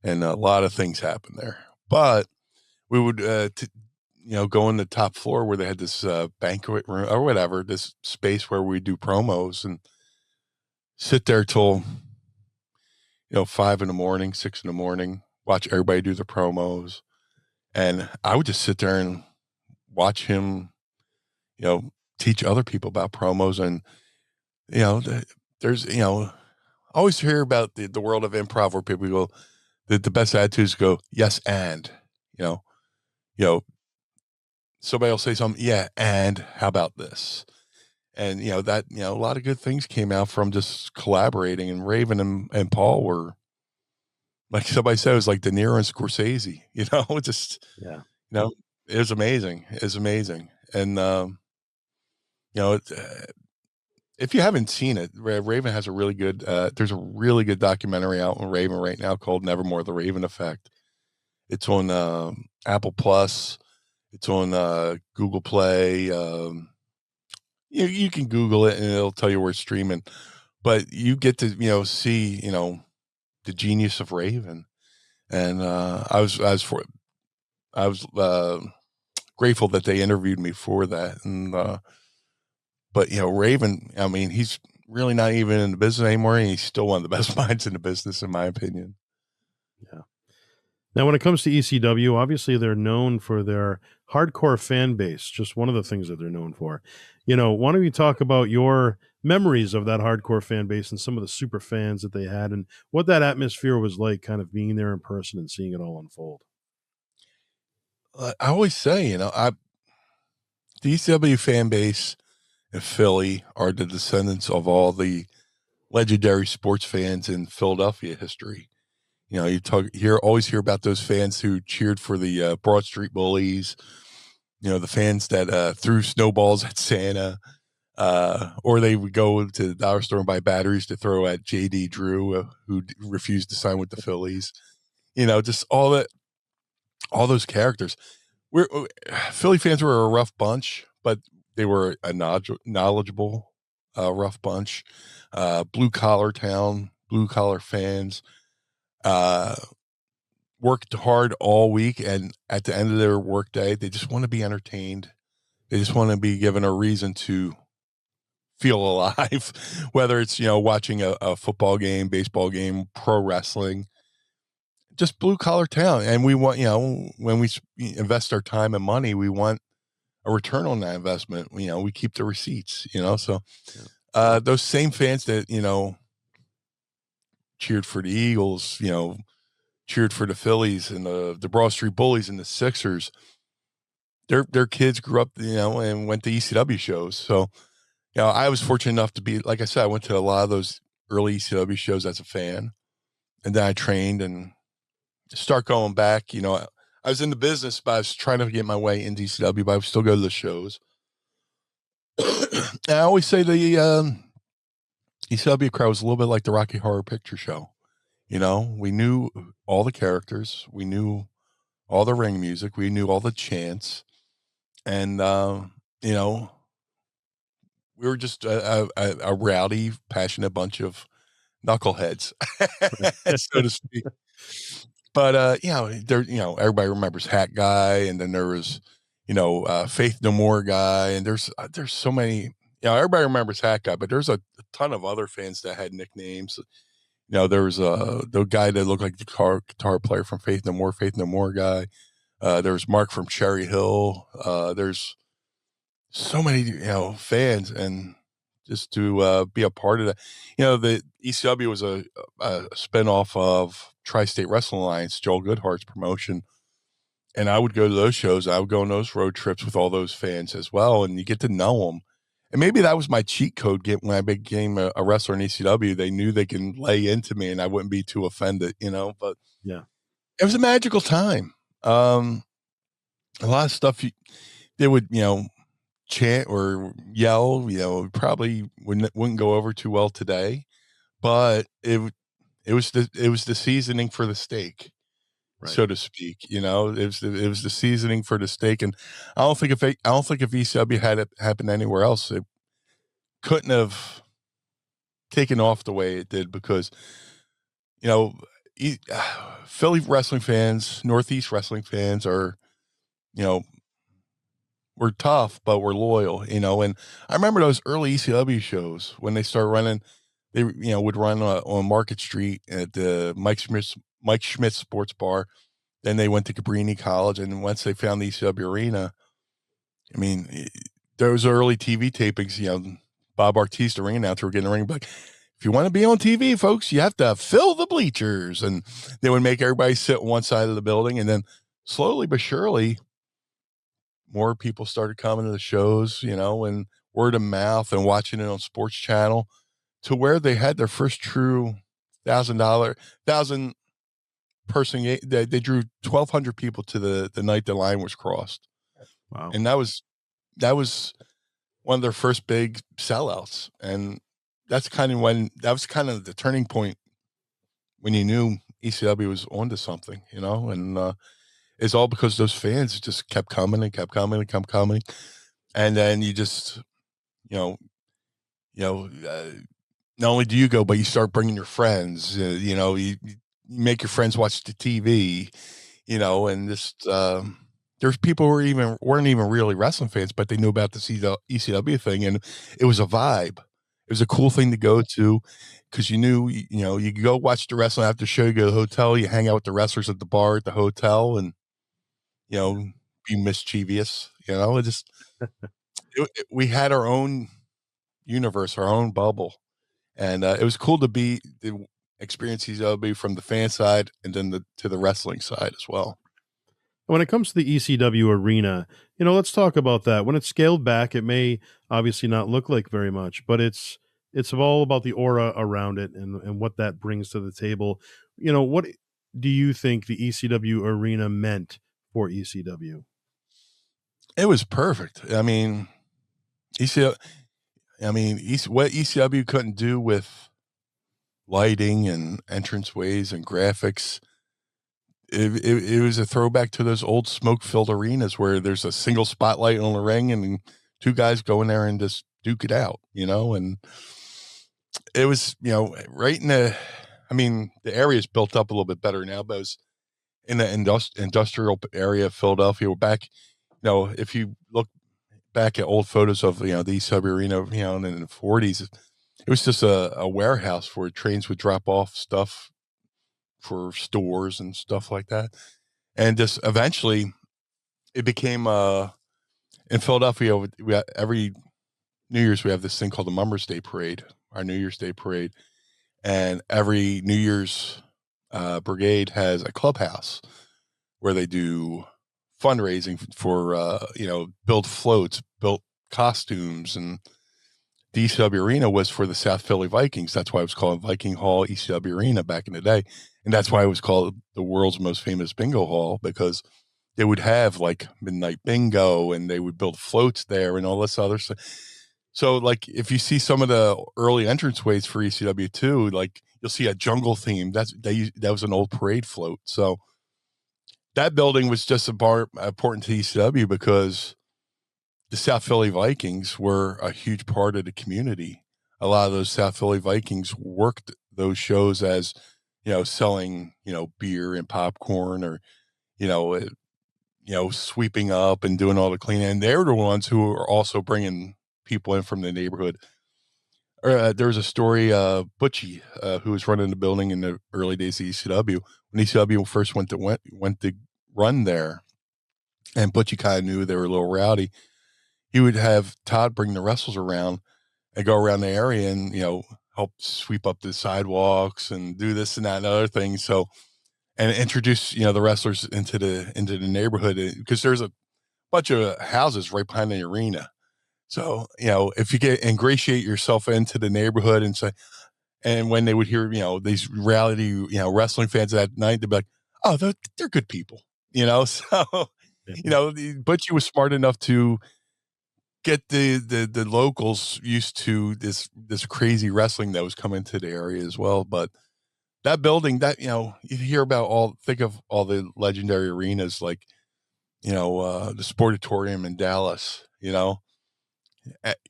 and a lot of things happen there. But we would, go in the top floor where they had this banquet room or whatever, this space where we do promos, and sit there till 5 in the morning, 6 in the morning, watch everybody do the promos. And I would just sit there and watch him, teach other people about promos. And, there's, always hear about the world of improv where people go, the best attitudes go, yes, and, you know, somebody will say something, yeah, and how about this? And, a lot of good things came out from just collaborating. And Raven and Paul were, like somebody said, it was like De Niro and Scorsese, just, Yeah. It was amazing. It was amazing. And, if you haven't seen it, Raven has a really good, there's a really good documentary out on Raven right now called Nevermore, The Raven Effect. It's on Apple Plus. It's on Google Play. You can Google it and it'll tell you where it's streaming. But you get to, see, the genius of Raven. And I was grateful that they interviewed me for that. And but Raven, I mean, he's really not even in the business anymore, and he's still one of the best minds in the business, in my opinion. Yeah. Now, when it comes to ECW, obviously they're known for their hardcore fan base. Just one of the things that they're known for. Why don't you talk about your memories of that hardcore fan base and some of the super fans that they had, and what that atmosphere was like, kind of being there in person and seeing it all unfold? I always say, the ECW fan base in Philly are the descendants of all the legendary sports fans in Philadelphia history. You always hear about those fans who cheered for the Broad Street Bullies, the fans that threw snowballs at Santa, or they would go to the dollar store and buy batteries to throw at JD Drew, who refused to sign with the Phillies. Just all those characters. Philly fans were a rough bunch, but they were a knowledgeable, rough bunch. Blue collar town, blue collar fans. Worked hard all week, and at the end of their work day, they just want to be entertained. They just want to be given a reason to feel alive, whether it's watching a football game, baseball game, pro wrestling. Just blue collar town, and we want when we invest our time and money, we want a return on that investment. We keep the receipts. So those same fans that cheered for the Eagles, cheered for the Phillies and the Broad Street Bullies and the Sixers. Their kids grew up, and went to ECW shows. So, I was fortunate enough to be, like I said, I went to a lot of those early ECW shows as a fan, and then I trained, and start going back. I was in the business, but I was trying to get my way into ECW, but I would still go to the shows. I always say the ECW crowd was a little bit like the Rocky Horror Picture Show. We knew all the characters, we knew all the ring music, we knew all the chants, and we were just a rowdy, passionate bunch of knuckleheads, so to speak. But everybody remembers Hat Guy, and then there was, Faith No More guy, and there's so many. Everybody remembers Hat Guy, but there's a ton of other fans that had nicknames. There was the guy that looked like the guitar player from Faith No More guy. There was Mark from Cherry Hill. There's so many, fans, and just to be a part of that. The ECW was a spinoff of Tri-State Wrestling Alliance, Joel Goodhart's promotion. And I would go to those shows. I would go on those road trips with all those fans as well. And you get to know them. And maybe that was my cheat code when I became a wrestler in ECW. They knew they can lay into me and I wouldn't be too offended, but Yeah. It was a magical time. A lot of stuff they would, chant or yell, probably wouldn't go over too well today, but it was the seasoning for the steak, right, so to speak. It was the seasoning for the steak, and I don't think if ECW had it happen anywhere else, it couldn't have taken off the way it did, because Philly wrestling fans, Northeast wrestling fans are, we're tough, but we're loyal, and I remember those early ECW shows when they started running. They, would run on Market Street at the Mike Schmidt Sports Bar. Then they went to Cabrini College, and once they found the ECW arena, I mean, those early TV tapings, Bob Artiste, the ring announcer, would get in the ring, like, if you want to be on TV, folks, you have to fill the bleachers, and they would make everybody sit on one side of the building, and then slowly but surely, more people started coming to the shows, and word of mouth and watching it on Sports Channel, to where they had their first true $1,000 person. They drew 1,200 people to the night the line was crossed. Wow. And that was one of their first big sellouts. And that was kind of the turning point when you knew ECW was onto something, and it's all because those fans just kept coming and kept coming and kept coming. And then you just, not only do you go, but you start bringing your friends. You make your friends watch the TV. And just there's people who weren't even really wrestling fans, but they knew about the ECW thing, and it was a vibe. It was a cool thing to go to, because you knew, you could go watch the wrestling after the show. You go to the hotel, you hang out with the wrestlers at the bar at the hotel, and be mischievous. We had our own universe, our own bubble. And it was cool to experience ECW from the fan side, and then to the wrestling side as well. When it comes to the ECW arena, let's talk about that. When it's scaled back, it may obviously not look like very much, but it's all about the aura around it and what that brings to the table. What do you think the ECW arena meant for ECW? It was perfect. I mean, what ECW couldn't do with lighting and entranceways and graphics, it was a throwback to those old smoke-filled arenas where there's a single spotlight on the ring and two guys go in there and just duke it out, and it was, right in the area is built up a little bit better now, but it was in the industrial area of Philadelphia. We're back, if you look back at old photos of, the ECW arena, in the 40s, it was just a warehouse where trains would drop off stuff for stores and stuff like that. And just eventually it became, in Philadelphia, every New Year's, we have this thing called the Mummers Day Parade, our New Year's Day Parade. And every New Year's brigade has a clubhouse where they do fundraising for, build floats, built costumes, and the ECW arena was for the South Philly Vikings. That's why it was called Viking Hall ECW Arena back in the day. And that's why it was called the world's most famous bingo hall, because they would have like midnight bingo and they would build floats there and all this other stuff. So, like, if you see some of the early entranceways for ECW too, like you'll see a jungle theme. That was an old parade float. So that building was just important to ECW because the South Philly Vikings were a huge part of the community. A lot of those South Philly Vikings worked those shows as, selling, beer and popcorn, or, you know, uh, sweeping up and doing all the cleaning. And they're the ones who are also bringing people in from the neighborhood. There was a story, Butchie, who was running the building in the early days of ECW. When ECW first went to run there, and Butchie kind of knew they were a little rowdy, he would have Todd bring the wrestlers around and go around the area and, help sweep up the sidewalks and do this and that and other things. So, and introduce, the wrestlers into the neighborhood, because there's a bunch of houses right behind the arena. So, if you get ingratiate yourself into the neighborhood and say, and when they would hear, these reality, wrestling fans that night, they'd be like, oh, they're good people, so, Yeah. Butchie was smart enough to get the locals used to this crazy wrestling that was coming to the area as well. But that building, that, you hear about think of all the legendary arenas, like, the Sportatorium in Dallas,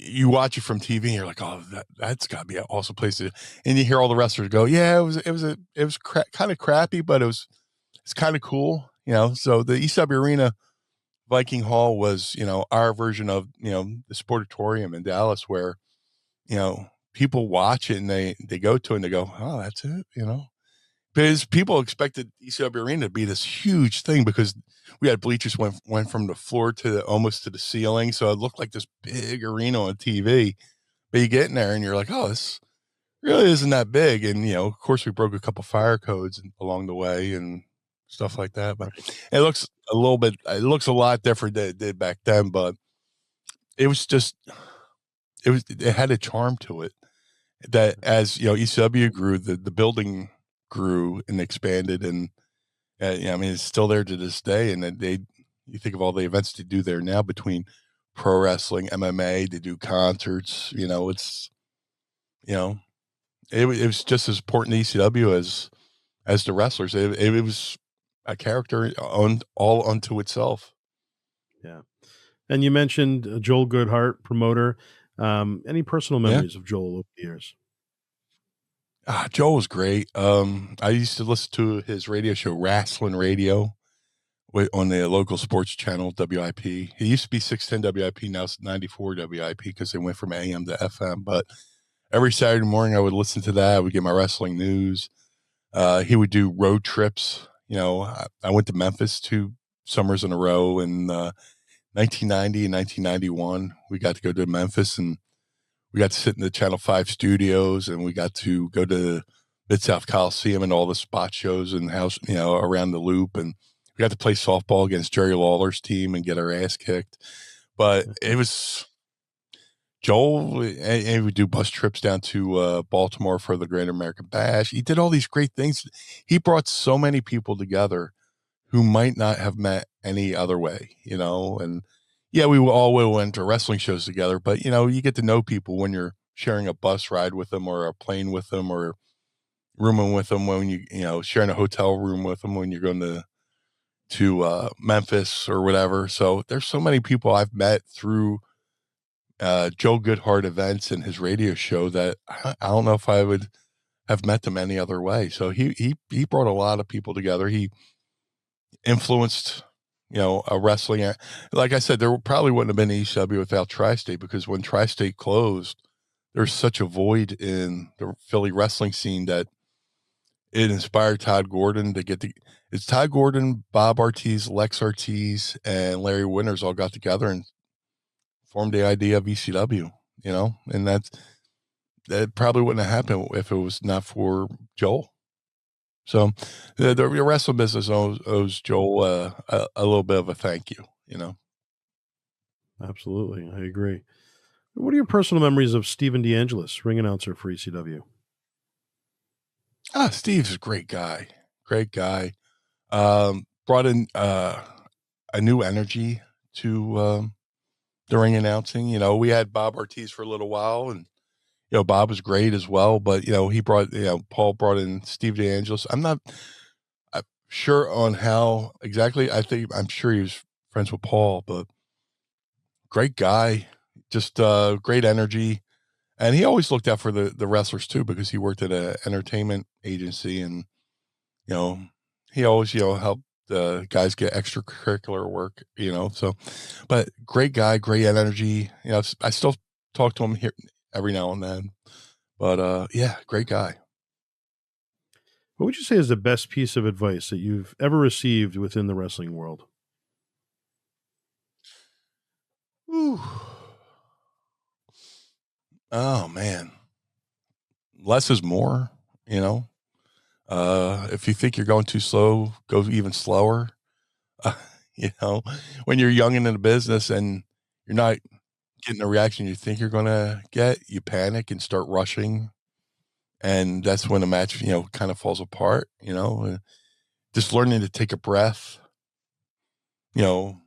you watch it from TV and you're like, oh, that's got to be an awesome place to, and you hear all the wrestlers go, yeah, it was kind of crappy, but it's kind of cool, So the ECW Arena Viking Hall was, our version of, the Sportatorium in Dallas, where, people watch it and they go to it and they go, oh, that's it, because people expected ECW Arena to be this huge thing, because we had bleachers went from the floor to almost to the ceiling. So it looked like this big arena on TV, but you get in there and you're like, oh, this really isn't that big. And, of course we broke a couple fire codes along the way and stuff like that, but Right. it looks it looks a lot different than it did back then, but it was just, it had a charm to it that, as ECW grew, the building grew and expanded, and I mean, it's still there to this day. And then you think of all the events they do there now, between pro wrestling, MMA, they do concerts. It's, you know, it was just as important to ECW as the wrestlers. It was a character all unto itself. Yeah. And you mentioned Joel Goodhart, promoter. Any personal Yeah. memories of Joel over the years? Joe was great. I used to listen to his radio show, Wrestling Radio, on the local sports channel, WIP. It used to be 610 WIP, now it's 94 WIP, because they went from AM to FM. But every Saturday morning I would listen to that. I would get my wrestling news. He would do road trips. I went to Memphis 2 summers in a row in 1990 and 1991. We got to go to Memphis, and we got to sit in the Channel 5 studios, and we got to go to Mid-South Coliseum and all the spot shows and house, around the loop. And we got to play softball against Jerry Lawler's team and get our ass kicked. But it was Joel, and he would do bus trips down to Baltimore for the Great American Bash. He did all these great things. He brought so many people together who might not have met any other way, and yeah, we all went to wrestling shows together, but you get to know people when you're sharing a bus ride with them, or a plane with them, or rooming with them, when sharing a hotel room with them when you're going to Memphis or whatever. So there's so many people I've met through Joe Goodhart events and his radio show that I don't know if I would have met them any other way. So he brought a lot of people together. He influenced, a wrestling. Like I said, there probably wouldn't have been ECW without Tri-State, because when Tri-State closed, there's such a void in the Philly wrestling scene that it inspired Todd Gordon to it's Todd Gordon, Bob Ortiz, Lex Ortiz, and Larry Winters all got together and formed the idea of ECW, and that probably wouldn't have happened if it was not for Joel. So the wrestling business owes Joel a little bit of a thank you. Absolutely. I agree. What are your personal memories of Steven DeAngelis, ring announcer for ECW? Steve's a great guy. great guy. Brought in a new energy to the ring announcing. We had Bob Ortiz for a little while, and Bob was great as well. But he brought Paul brought in Steve DeAngelis. I'm not sure on how exactly. I'm sure he was friends with Paul, but great guy, just great energy. And he always looked out for the wrestlers too, because he worked at an entertainment agency, and you know, he always helped the guys get extracurricular work. So, but great guy, great energy. I still talk to him here every now and then. But yeah, great guy. What would you say is the best piece of advice that you've ever received within the wrestling world? Whew. Oh man, less is more. You know, if you think you're going too slow, go even slower. Uh, you know, when you're young and in the business and you're not getting the reaction you think you're going to get, you panic and start rushing. And that's when the match, kind of falls apart, just learning to take a breath, you know,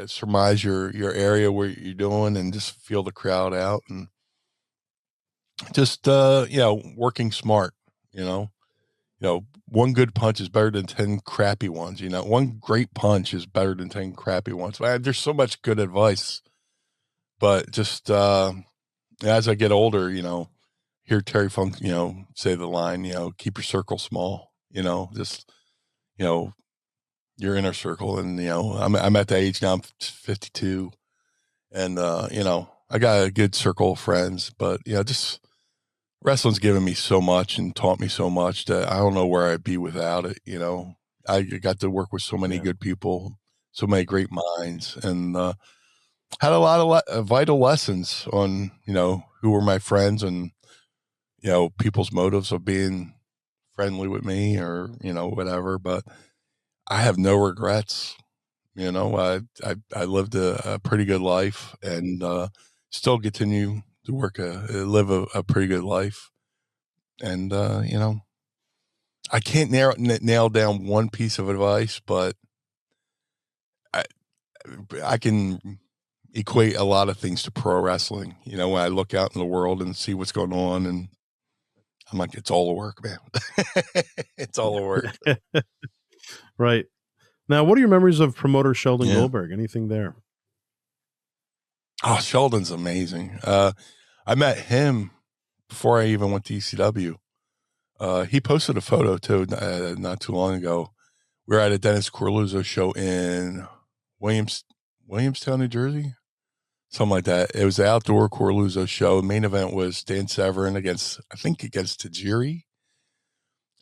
surmise your area where you're doing and just feel the crowd out, and just, working smart, you know, one good punch is better than 10 crappy ones. One great punch is better than 10 crappy ones. Man, there's so much good advice, but just, as I get older, hear Terry Funk, say the line, keep your circle small, just, you know, your inner circle. And, I'm at the age now, I'm 52, and, I got a good circle of friends, but, just wrestling's given me so much and taught me so much that I don't know where I'd be without it. I got to work with so many Yeah. good people, so many great minds, and, had a lot of vital lessons on, who were my friends, and, people's motives of being friendly with me, or, whatever. But I have no regrets. I lived a pretty good life, and still continue to live a pretty good life. And I can't nail down one piece of advice, but I I can equate a lot of things to pro wrestling. When I look out in the world and see what's going on, and I'm like, it's all the work, man. It's all the work. Right. Now, what are your memories of promoter Sheldon Yeah. Goldberg? Anything there? Oh, Sheldon's amazing. I met him before I even went to ECW. He posted a photo too, not too long ago. We were at a Dennis Corluzzo show in Williams, Williamstown, New Jersey, something like that. It was the outdoor Corluzzo show. The main event was Dan Severn against Tajiri.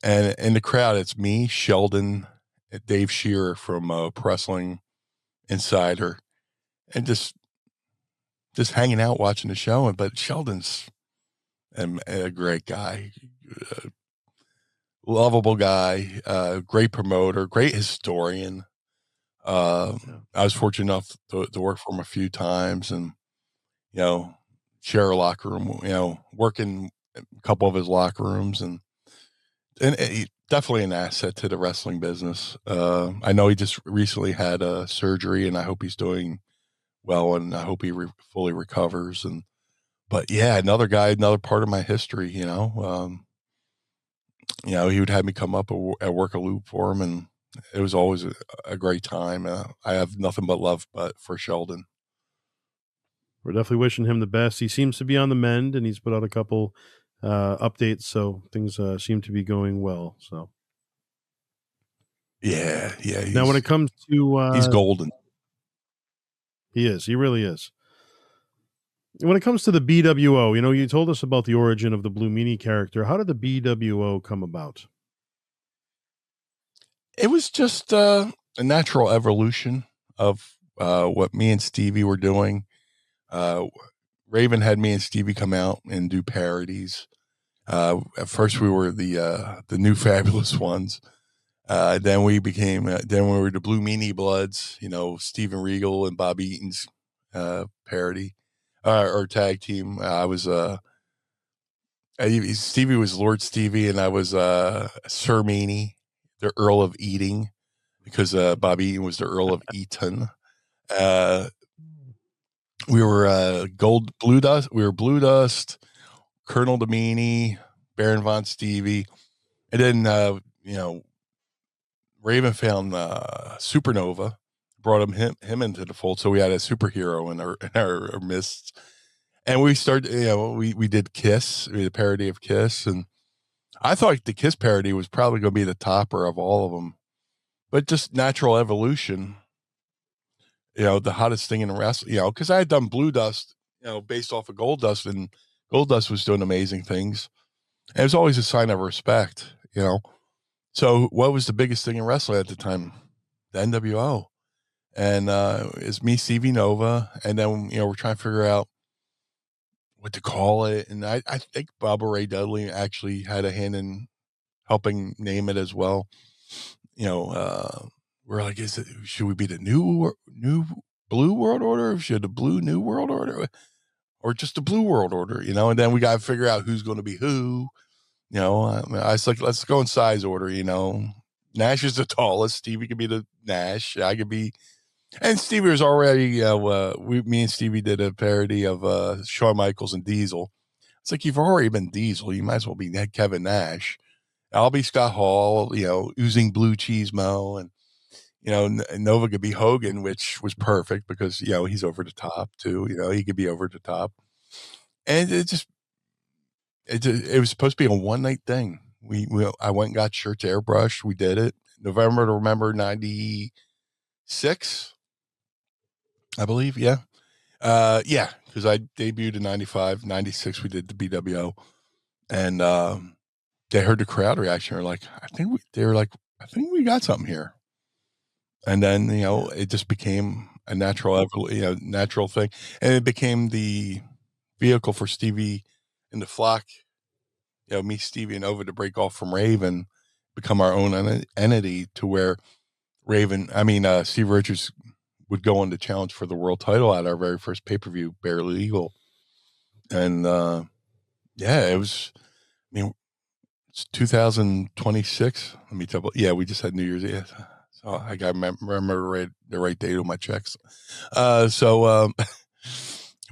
And in the crowd, it's me, Sheldon, and Dave Shearer from Pro Wrestling Insider, and just hanging out watching the show. But Sheldon's a great guy, uh, lovable guy, great promoter, great historian. I was fortunate enough to work for him a few times, and share a locker room. Work in a couple of his locker rooms, and he, definitely an asset to the wrestling business. I know he just recently had a surgery, and I hope he's doing well, and I hope he fully recovers. But yeah, another guy, another part of my history. He would have me come up and work a loop for him, and it was always a great time. I have nothing but love for Sheldon. We're definitely wishing him the best. He seems to be on the mend, and he's put out a couple updates, so things seem to be going well. So Yeah, now, when it comes he's to golden. he really is. When it comes to the BWO, you told us about the origin of the Blue Meanie character. How did the BWO come about? It was just a natural evolution of what me and Stevie were doing. Uh, Raven had me and Stevie come out and do parodies. At first, we were the new fabulous ones. Then we became then we were the Blue Meanie Bloods. Steven Regal and Bob Eaton's parody or tag team. I was Stevie was Lord Stevie, and I was Sir Meanie. the Earl of Eating, because Bobby Eaton was the Earl of Eaton. We were Blue Dust. We were Blue Dust, Colonel Meanie, Baron Von Stevie, and then Raven found Supernova, brought him into the fold, so we had a superhero in our midst. And we started, we did Kiss, we did a parody of Kiss, and I thought the Kiss parody was probably going to be the topper of all of them, but just natural evolution, the hottest thing in wrestling, because I had done Blue Dust, based off of Gold Dust, and Gold Dust was doing amazing things. And it was always a sign of respect, So what was the biggest thing in wrestling at the time? The NWO. And it's me, Stevie Nova, and then, we're trying to figure out what to call it. And I think Barbara Ray Dudley actually had a hand in helping name it as well. We're like, should we be the new Blue World Order? Or should the Blue New World Order? Or just the Blue World Order, and then we got to figure out who's going to be who. I was like, let's go in size order, Nash is the tallest. Stevie could be the Nash. I could be, and Stevie was already, me and Stevie did a parody of Shawn Michaels and Diesel. It's like, you've already been Diesel. You might as well be Kevin Nash. I'll be Scott Hall, oozing blue cheese mo. And, Nova could be Hogan, which was perfect because, he's over the top too. He could be over the top. And it was supposed to be a one night thing. I went and got shirts airbrushed. We did it November to Remember 96, I believe. Yeah. Because I debuted in 95, 96. We did the BWO, and they heard the crowd reaction. They're like, I think we got something here. And then, it just became a natural thing. And it became the vehicle for Stevie and the Flock, me, Stevie, and Nova to break off from Raven, become our own entity, to where Steve Richards would go on to challenge for the world title at our very first pay-per-view, Barely Legal. And it was, it's 2026. Let me tell you. Yeah, we just had New Year's Eve. So I got to remember the right date on my checks.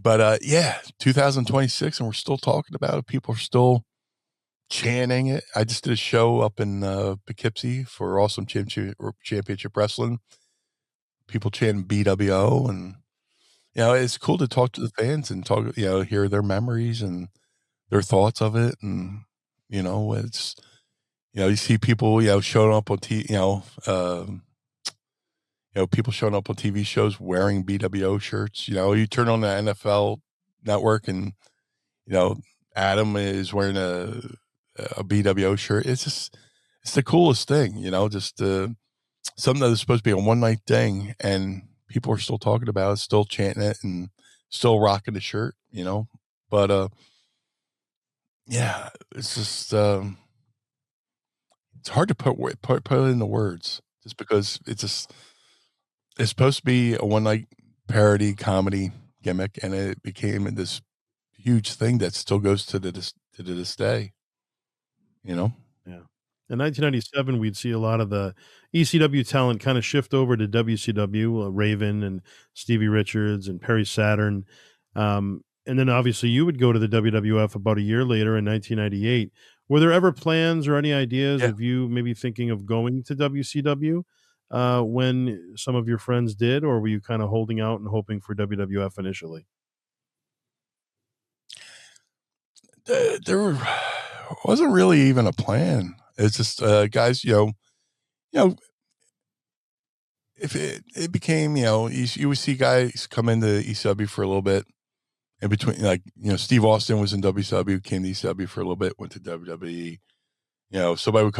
But 2026, and we're still talking about it. People are still chanting it. I just did a show up in Poughkeepsie for Awesome Championship Wrestling. People chanting BWO, and it's cool to talk to the fans and talk, hear their memories and their thoughts of it. And it's, you see people, showing up on people showing up on TV shows wearing BWO shirts. You turn on the NFL Network, and Adam is wearing a BWO shirt. It's the coolest thing, just something that is supposed to be a one night thing, and people are still talking about it, still chanting it, and still rocking the shirt, But it's just it's hard to put it into words, just because it's supposed to be a one night parody comedy gimmick, and it became this huge thing that still goes to this day. Yeah. In 1997, we'd see a lot of the ECW talent kind of shift over to WCW, Raven and Stevie Richards and Perry Saturn. And then obviously you would go to the WWF about a year later in 1998. Were there ever plans or any ideas of you maybe thinking of going to WCW when some of your friends did, or were you kind of holding out and hoping for WWF initially? There wasn't really even a plan. It's just guys, if it became, you would see guys come into ECW for a little bit in between, like, Steve Austin was in WCW, came to ECW for a little bit, went to WWE. Somebody would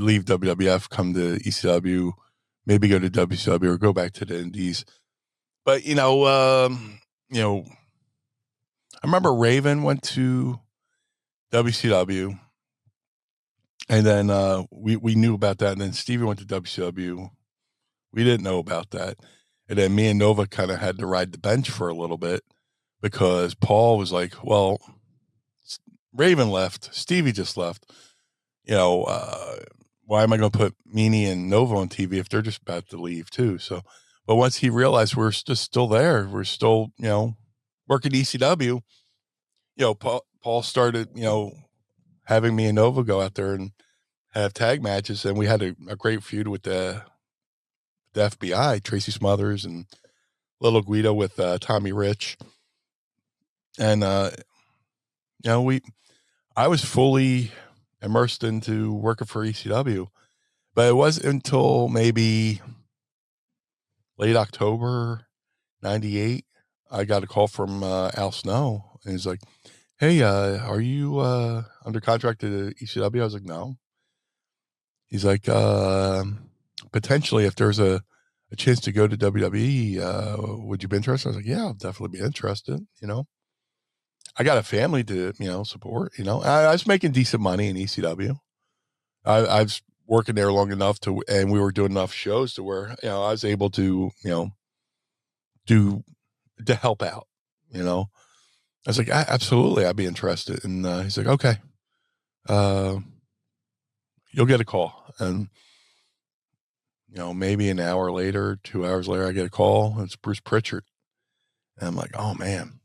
leave WWF, come to ECW, maybe go to WCW or go back to the Indies. But, I remember Raven went to WCW, and then we knew about that. And then Stevie went to WCW. We didn't know about that. And then me and Nova kind of had to ride the bench for a little bit, because Paul was like, well, Raven left, Stevie just left. why am I going to put Meanie and Nova on TV if they're just about to leave too? So, but once he realized we're just still there, we're still, working ECW, Paul started, having me and Nova go out there and have tag matches. And we had a great feud with the FBI, Tracy Smothers and Little Guido with Tommy Rich. And, I was fully immersed into working for ECW, but it wasn't until maybe late October 98, I got a call from Al Snow, and he's like, "Hey, are you under contract to ECW?" I was like, "No." He's like, "Potentially, if there's a chance to go to WWE, would you be interested?" I was like, "Yeah, I'll definitely be interested." I got a family to support. I was making decent money in ECW. I was working there long enough and we were doing enough shows to where I was able to do to help out. I was like, absolutely, I'd be interested. And he's like, okay, you'll get a call. And maybe an hour later, 2 hours later, I get a call. It's Bruce Pritchard, and I'm like, oh man.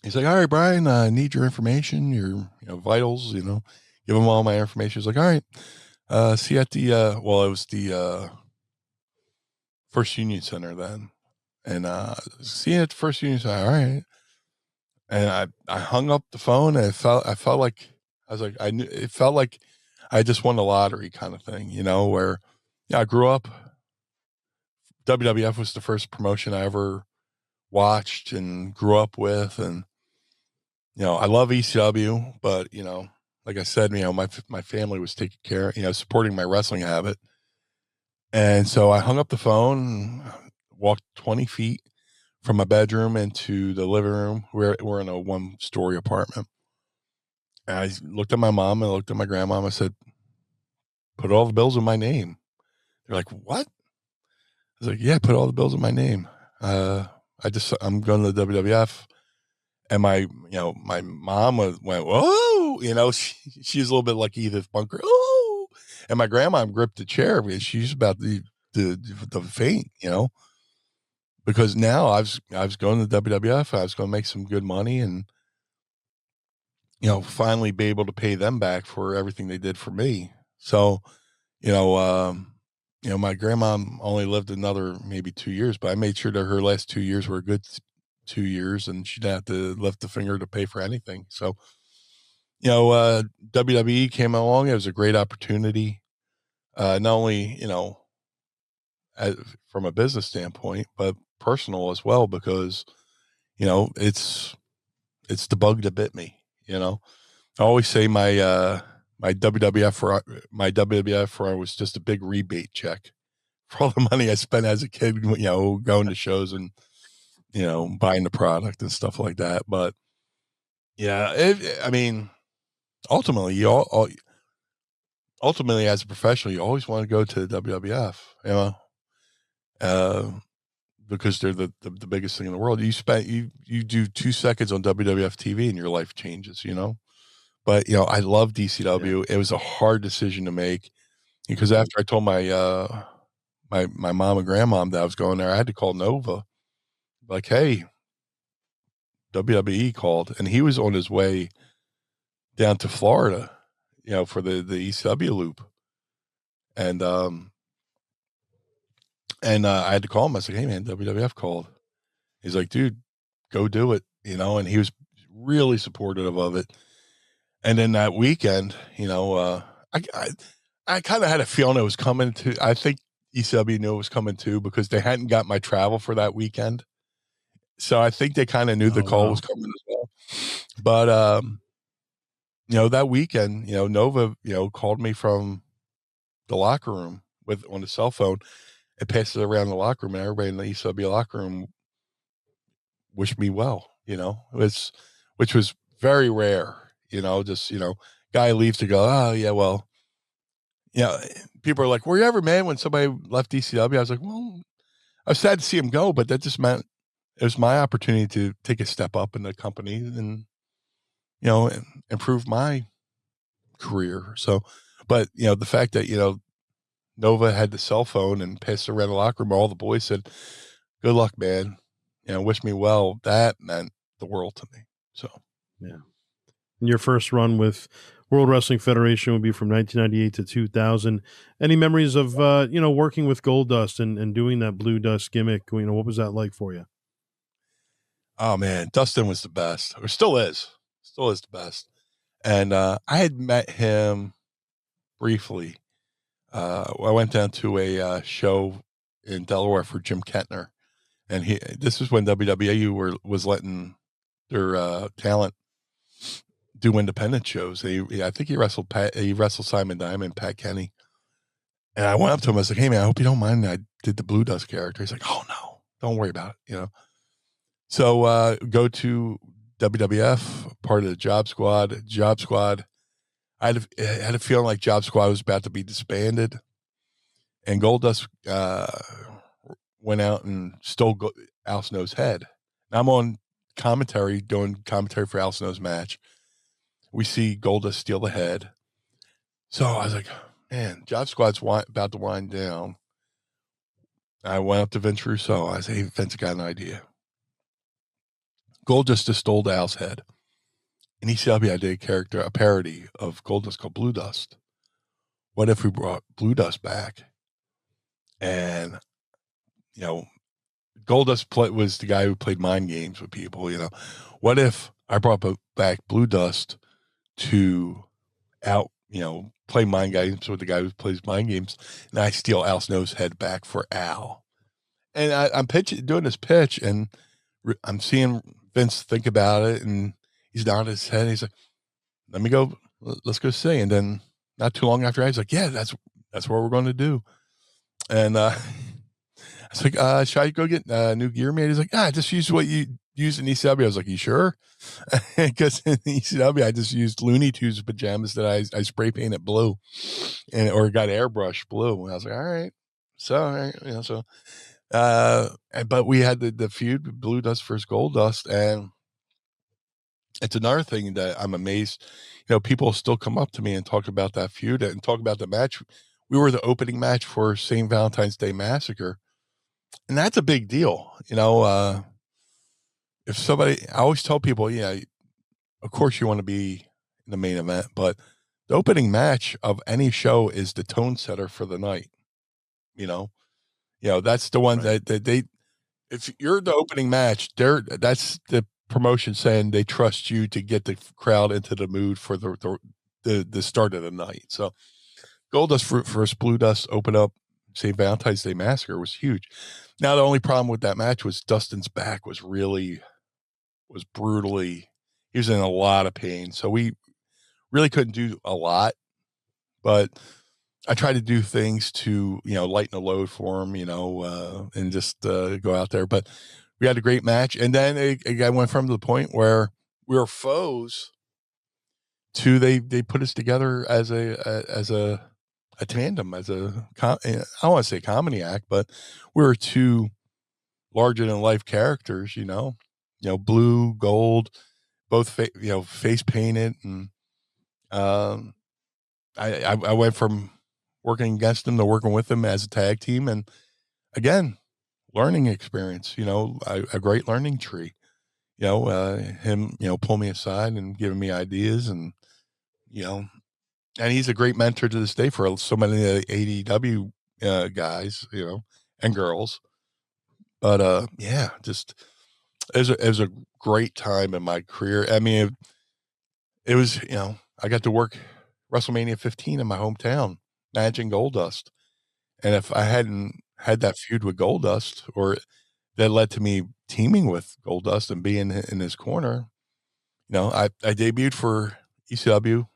He's like, all right, Brian, I need your information, your vitals. Give him all my information. He's like, all right, see you at the it was the First Union Center then, and see you at the First Union Center. All right. And I hung up the phone, and I felt like I was like, I knew it felt like I just won the lottery kind of thing, where I grew up. WWF was the first promotion I ever watched and grew up with, and I love ECW, but like I said, my family was taking care, supporting my wrestling habit, and so I hung up the phone, walked 20 feet from my bedroom into the living room. We're in a 1-story apartment. And I looked at my mom and I looked at my grandma and I said, put all the bills in my name. They're like, what? I was like, yeah, put all the bills in my name. I'm going to the WWF. And my mom went, whoa, she's a little bit like Edith Bunker. Oh, and my grandma gripped the chair because she's about to faint, because now I was going to the WWF. I was going to make some good money and, finally be able to pay them back for everything they did for me. So, my grandma only lived another maybe 2 years, but I made sure that her last 2 years were a good 2 years and she didn't have to lift a finger to pay for anything. So, WWE came along. It was a great opportunity. Not only, from a business standpoint, but personal as well, because, it's the bug that bit me, I always say my WWF run was just a big rebate check for all the money I spent as a kid, going to shows and buying the product and stuff like that. But yeah, I mean, ultimately, ultimately as a professional, you always want to go to the WWF, uh, because they're the biggest thing in the world. You do 2 seconds on WWF TV and your life changes, But I love DCW. Yeah. It was a hard decision to make because after I told my my mom and grandmom that I was going there, I had to call Nova, like, "Hey, WWE called," and he was on his way down to Florida, for the ECW loop, and I had to call him. I said, "Hey, man, WWF called." He's like, "Dude, go do it," and he was really supportive of it. And then that weekend, I kind of had a feeling it was coming to. I think ECW knew it was coming too because they hadn't got my travel for that weekend, so I think they kind of knew the Oh, call was wow. coming as well. But that weekend, Nova, called me from the locker room on the cell phone and passed it around the locker room, and everybody in the ECW locker room wished me well. Which was very rare. Just guy leaves to go. Oh yeah, well, people are like, were you ever mad when somebody left ECW? I was like, well, I was sad to see him go, but that just meant it was my opportunity to take a step up in the company and, improve my career. So, But the fact that Nova had the cell phone and passed around the locker room, all the boys said, "Good luck, man. Wish me well." That meant the world to me. So Yeah. And your first run with World Wrestling Federation would be from 1998 to 2000. Any memories of working with Goldust and doing that Blue Dust gimmick? What was that like for you? oh man, Dustin was the best, or still is the best. And I had met him briefly. I went down to a show in Delaware for Jim Kettner, and this is when WWE was letting their talent do independent shows. I think he wrestled Simon Diamond, Pat Kenny. And I went up to him. I was like, "Hey man, I hope you don't mind. I did the Blue Dust character." He's like, "Oh no, don't worry about it." So go to WWF, part of the Job Squad. Job Squad. I had a feeling like Job Squad was about to be disbanded, and Goldust went out and stole Al Snow's head. Now I'm on commentary, doing commentary for Al Snow's match. We see Goldust steal the head. So I was like, man, Job Squad's about to wind down. I went up to Vince Russo. I said, "Hey, Vince, got an idea." Goldust just stole Al's head. In ECW, I did a parody of Goldust called Blue Dust. What if we brought Blue Dust back? And, Goldust was the guy who played mind games with people, What if I brought back Blue Dust to play mind games with the guy who plays mind games, and I steal Al Snow's head back for Al? And I'm doing this pitch, and I'm seeing Vince think about it, and he's nodding his head. And he's like, "Let me go. Let's go see." And then not too long after, he's like, "Yeah, that's what we're going to do." And I was like, "Should I go get new gear made?" He's like, "Ah, just use what you use in ECW." I was like, "You sure?" Because in ECW, I just used Looney Tunes pajamas that I spray painted blue, or got airbrush blue. And I was like, "All right." So, but we had the feud, Blue Dust versus Goldust, and it's another thing that I'm amazed. People still come up to me and talk about that feud and talk about the match. We were the opening match for St. Valentine's Day Massacre, and that's a big deal. If somebody, I always tell people, of course you want to be in the main event, but the opening match of any show is the tone setter for the night. That's the one Right. that they. If you're the opening match, that's the promotion saying they trust you to get the crowd into the mood for the start of the night. So Goldust versus Blue Dust open up St. Valentine's Day Massacre was huge. Now the only problem with that match was Dustin's back was brutally, he was in a lot of pain. So we really couldn't do a lot, but I try to do things to, lighten the load for him, and just go out there. But we had a great match. And then it went from the point where we were foes to they put us together as a tandem, I don't want to say comedy act, but we were two larger than life characters, blue, gold, both, face painted. And I went from working against them to working with them as a tag team. And again, learning experience, a great learning tree, him, pull me aside and giving me ideas, and, and he's a great mentor to this day for so many AEW guys, and girls. But yeah, just it was a great time in my career. I mean, it was, I got to work WrestleMania 15 in my hometown, managing Goldust. And if I hadn't had that feud with Goldust, or that led to me teaming with Goldust and being in his corner, I debuted for ECW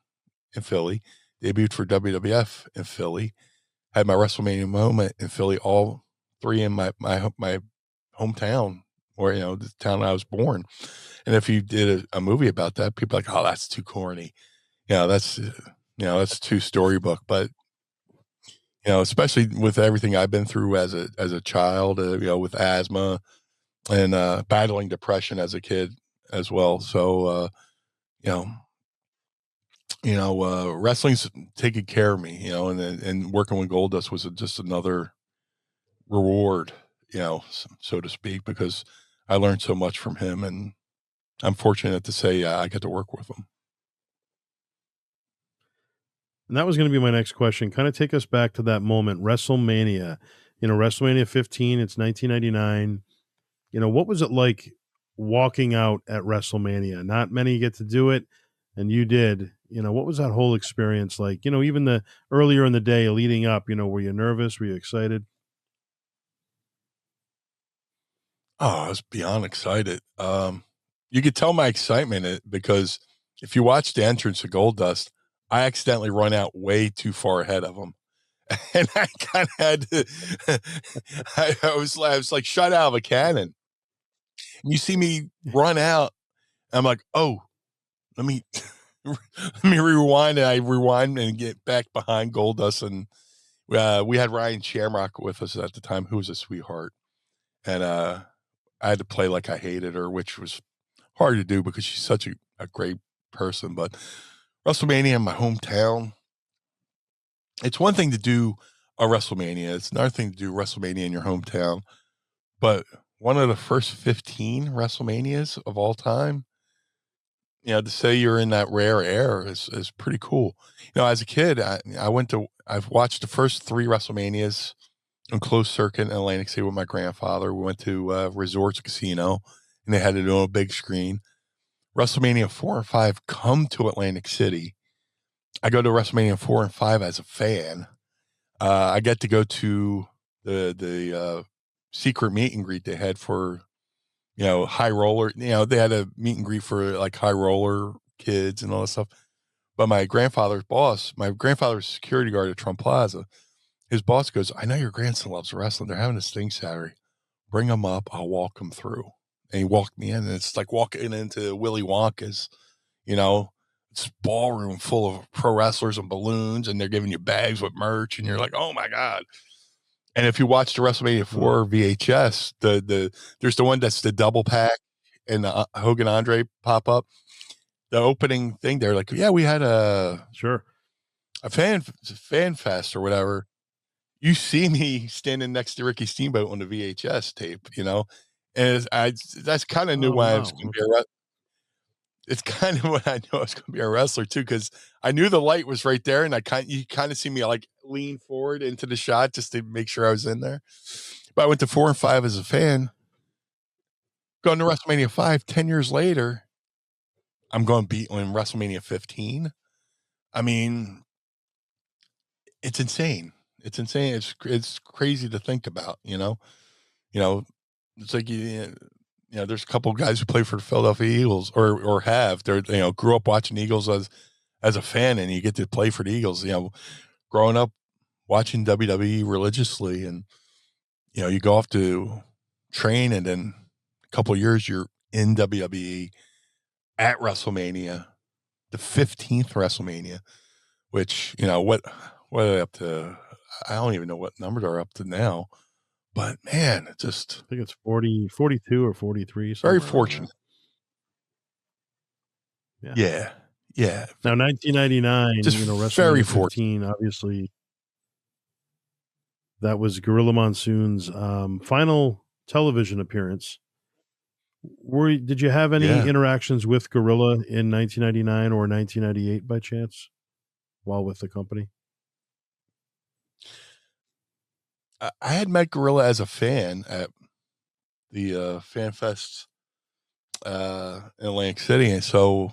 in Philly, debuted for WWF in Philly, had my WrestleMania moment in Philly, all three in my hometown, or, the town I was born. And if you did a movie about that, people are like, "Oh, that's too corny." That's too storybook. But, especially with everything I've been through as a child, with asthma and battling depression as a kid as well. So, you know, wrestling's taking care of me, and working with Goldust was just another reward, so to speak, because I learned so much from him, and I'm fortunate to say I get to work with him. And that was going to be my next question. Kind of take us back to that moment, WrestleMania. WrestleMania 15, it's 1999. What was it like walking out at WrestleMania? Not many get to do it, and you did. What was that whole experience like? Even the earlier in the day leading up, were you nervous? Were you excited? Oh, I was beyond excited. You could tell my excitement because if you watch the entrance of Goldust, I accidentally run out way too far ahead of him. And I kind of had to, I was like shot out of a cannon. And you see me run out. I'm like, oh, let me let me rewind. And I rewind and get back behind Goldust. And we had Ryan Shamrock with us at the time, who was a sweetheart. And I had to play like I hated her, which was hard to do because she's such a great person. But WrestleMania in my hometown, it's one thing to do a WrestleMania. It's another thing to do WrestleMania in your hometown. But one of the first 15 WrestleManias of all time, to say you're in that rare air is pretty cool. As a kid, I've watched the first 3 WrestleManias on closed circuit in Atlantic City with my grandfather. We went to Resorts Casino, and they had it on a big screen. WrestleMania 4 and 5 come to Atlantic City. I go to WrestleMania 4 and 5 as a fan. I get to go to the secret meet and greet they had for, high roller. They had a meet and greet for like high roller kids and all that stuff. But my grandfather's security guard at Trump Plaza, his boss goes, I know your grandson loves wrestling. They're having this thing Saturday. Bring him up. I'll walk him through. And he walked me in, and it's like walking into Willy Wonka's, it's ballroom full of pro wrestlers and balloons, and they're giving you bags with merch, and you're like, oh my God. And if you watch the WrestleMania 4 VHS, there's the one that's the double pack and the Hogan Andre pop up. The opening thing, they're like, yeah, we had a fan fest or whatever. You see me standing next to Ricky Steamboat on the VHS tape, and that's kind of knew why I was going to be it's kind of what I know I was going to be a wrestler too, because I knew the light was right there, and you kind of see me like lean forward into the shot just to make sure I was in there. But I went to 4 and 5 as a fan. Going to WrestleMania 5, 10 years later, I'm going to be on WrestleMania 15. I mean, it's insane. It's insane. It's crazy to think about. It's like there's a couple of guys who play for the Philadelphia Eagles or have. They're grew up watching Eagles as a fan, and you get to play for the Eagles. Growing up watching WWE religiously, and you go off to train, and then a couple of years you're in WWE at WrestleMania, the 15th WrestleMania, which what are they up to? I don't even know what number they're up to now. But man, I think it's 40, 42 or 43. Very fortunate. Yeah. Now, 1999, just WrestleMania 15, obviously, that was Gorilla Monsoon's final television appearance. Did you have any interactions with Gorilla in 1999 or 1998 by chance while with the company? I had met Gorilla as a fan at the Fan Fest in Atlantic City, and so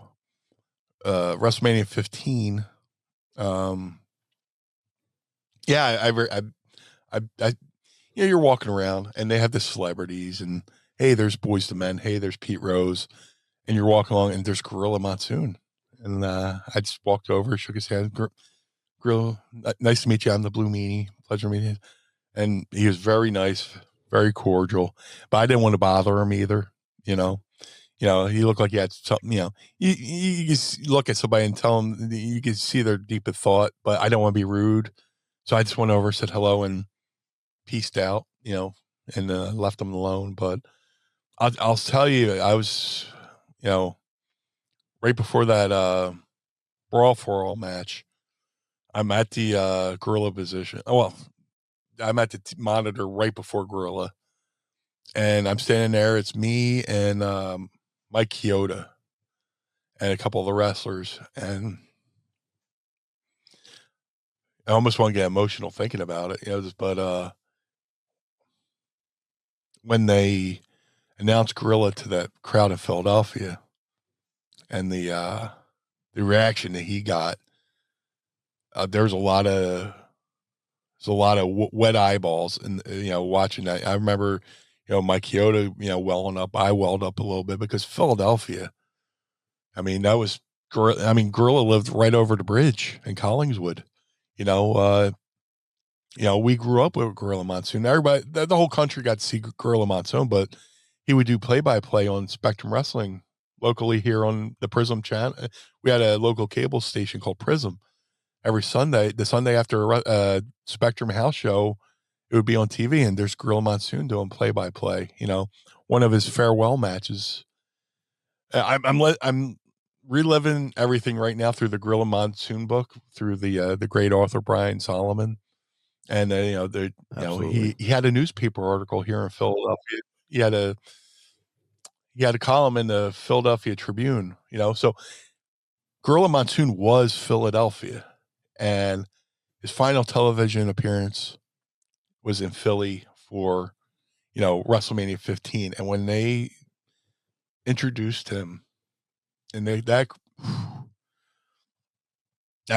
WrestleMania 15. You're walking around, and they have the celebrities, and hey, there's Boys to Men, hey, there's Pete Rose, and you're walking along, and there's Gorilla Monsoon, and I just walked over, shook his hand, Gorilla, nice to meet you. I'm the Blue Meanie, pleasure meeting you. And he was very nice, very cordial, but I didn't want to bother him either. He looked like he had something, you just look at somebody and tell them, you can see their deepest thought, but I don't want to be rude. So I just went over, said hello, and peaced out, and left them alone. But I'll tell you, I was, right before that brawl for all match. I'm at the gorilla position. Oh, well, I'm at the monitor right before gorilla, and I'm standing there. It's me and Mike Chioda and a couple of the wrestlers, and I almost want to get emotional thinking about it, but when they announced gorilla to that crowd in Philadelphia, and the reaction that he got, there's a lot of wet eyeballs, and watching that. I remember, Mike Chioda, welling up. I welled up a little bit because Philadelphia. I mean, that was Gorilla. I mean, Gorilla lived right over the bridge in Collingswood. You know, uh, we grew up with Gorilla Monsoon. Everybody, the whole country got to see Gorilla Monsoon, but he would do play-by-play on Spectrum Wrestling locally here on the Prism channel. We had a local cable station called Prism. Every Sunday, the Sunday after a Spectrum house show, it would be on TV, and there's Gorilla Monsoon doing play-by-play. One of his farewell matches. I'm reliving everything right now through the Gorilla Monsoon book, through the great author Brian Solomon, and he had a newspaper article here in Philadelphia. He had a column in the Philadelphia Tribune. So Gorilla Monsoon was Philadelphia, and his final television appearance was in Philly for WrestleMania 15, and when they introduced him, and that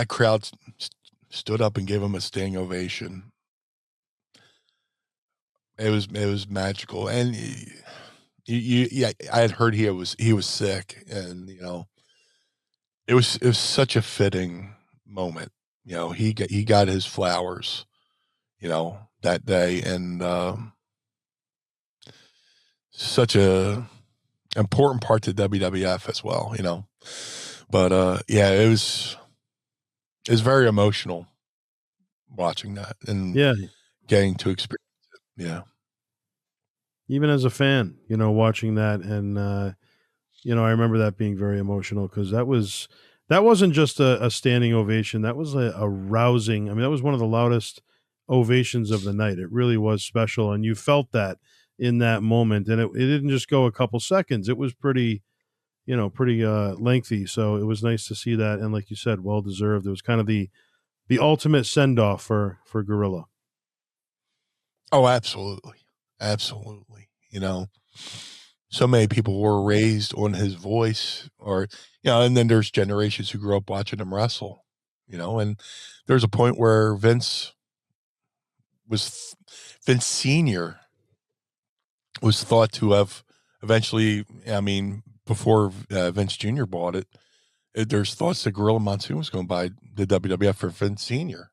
crowd stood up and gave him a standing ovation. It was magical, and I had heard he was sick, and it was such a fitting moment. He got his flowers, that day, and such a important part to WWF as well, But yeah, it was very emotional watching that and Yeah, getting to experience it. Yeah. even as a fan, watching that, and I remember that being very emotional because that wasn't just a standing ovation. That was a rousing. I mean, that was one of the loudest ovations of the night. It really was special, and you felt that in that moment. And it didn't just go a couple seconds. It was pretty lengthy. So it was nice to see that, and like you said, well deserved. It was kind of the ultimate send off for Gorilla. Oh, absolutely. Absolutely. So many people were raised on his voice, or, and then there's generations who grew up watching him wrestle, and there's a point where Vince Senior was thought to have eventually, I mean, before Vince Jr. bought it, there's thoughts that Gorilla Monsoon was going to buy the WWF for Vince Senior.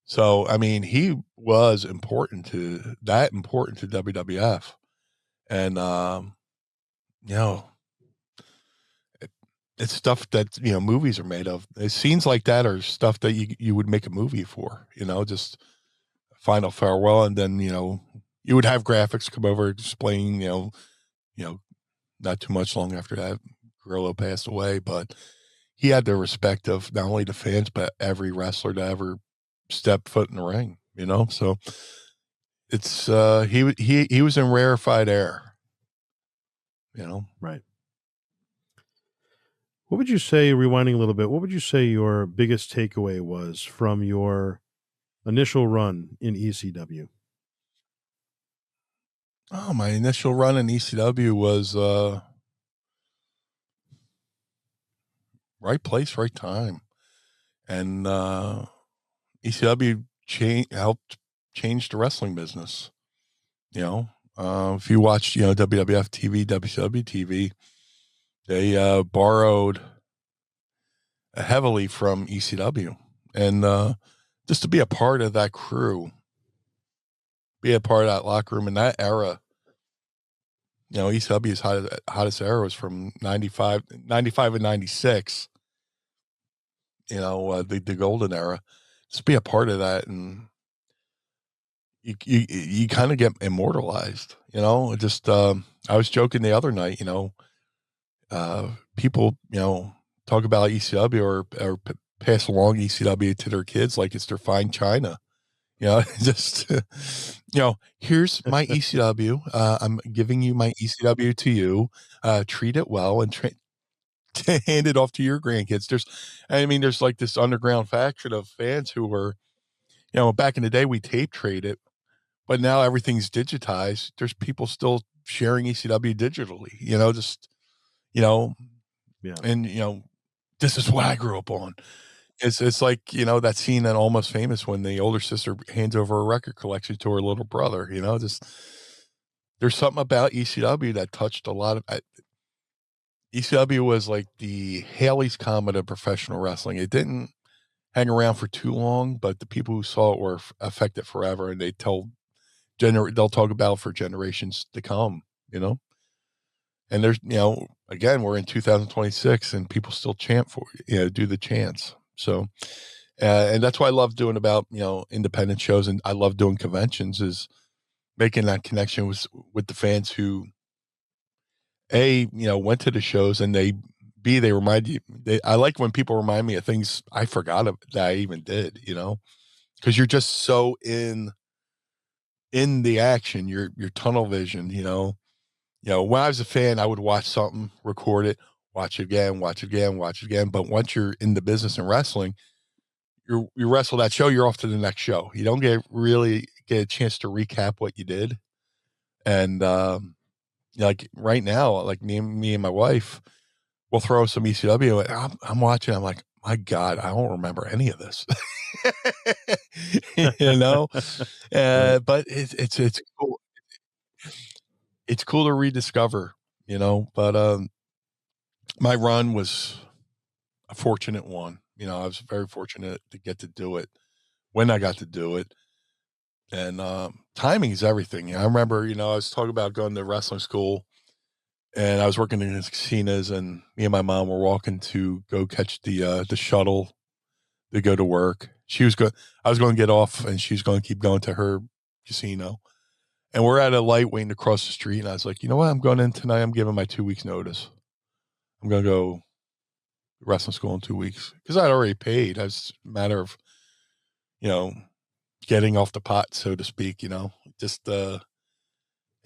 So, I mean, he was important to WWF. And, it's stuff that, movies are made of. Scenes like that are stuff that you would make a movie for, just final farewell. And then, you would have graphics come over explaining, not too much long after that, Gorilla passed away, but he had the respect of not only the fans, but every wrestler to ever step foot in the ring, So it's he was in rarefied air, Right. What would you say, rewinding a little bit, what would you say your biggest takeaway was from your initial run in ECW? Oh, my initial run in ECW was right place, right time, and ECW helped change the wrestling business. If you watch, WWF TV, WCW TV, they borrowed heavily from ECW, and just to be a part of that crew, be a part of that locker room in that era. ECW's hottest era was from 95 and 96. The golden era. Just be a part of that, and you kind of get immortalized. Just I was joking the other night. People, talk about ECW or pass along ECW to their kids like it's their fine china. Just here's my ECW. I'm giving you my ECW to you. Treat it well and hand it off to your grandkids. There's like this underground faction of fans who were, back in the day we tape traded, but now everything's digitized. There's people still sharing ECW digitally, Yeah. and this is what I grew up on. It's like, that scene in Almost Famous when the older sister hands over a record collection to her little brother, just there's something about ECW that touched a lot of ECW was like the Haley's Comet of professional wrestling. It didn't hang around for too long, but the people who saw it were affected forever, and they'll talk about it for generations to come, And there's, again, we're in 2026 and people still chant for, do the chants. So, and that's why I love doing about, independent shows. And I love doing conventions, is making that connection with the fans who went to the shows, and they remind you, I like when people remind me of things I forgot that I even did, cause you're just so in the action, your tunnel vision, when I was a fan, I would watch something, record it, watch it again, watch it again, watch it again. But once you're in the business and wrestling, you wrestle that show, you're off to the next show. You don't really get a chance to recap what you did. And, like right now, like me and my wife will throw some ECW and I'm watching. I'm like, my God, I don't remember any of this, Right. but it's cool. It's cool to rediscover, but, my run was a fortunate one. I was very fortunate to get to do it when I got to do it. And, timing is everything. I remember, I was talking about going to wrestling school, and I was working in the casinos, and me and my mom were walking to go catch the shuttle to go to work. I was going to get off, and she was going to keep going to her casino. And we're at a light waiting to cross the street. And I was like, you know what? I'm going in tonight. I'm giving my 2 weeks notice. I'm going to go wrestling school in 2 weeks, because I'd already paid. It's a matter of, you know, getting off the pot, so to speak, just, and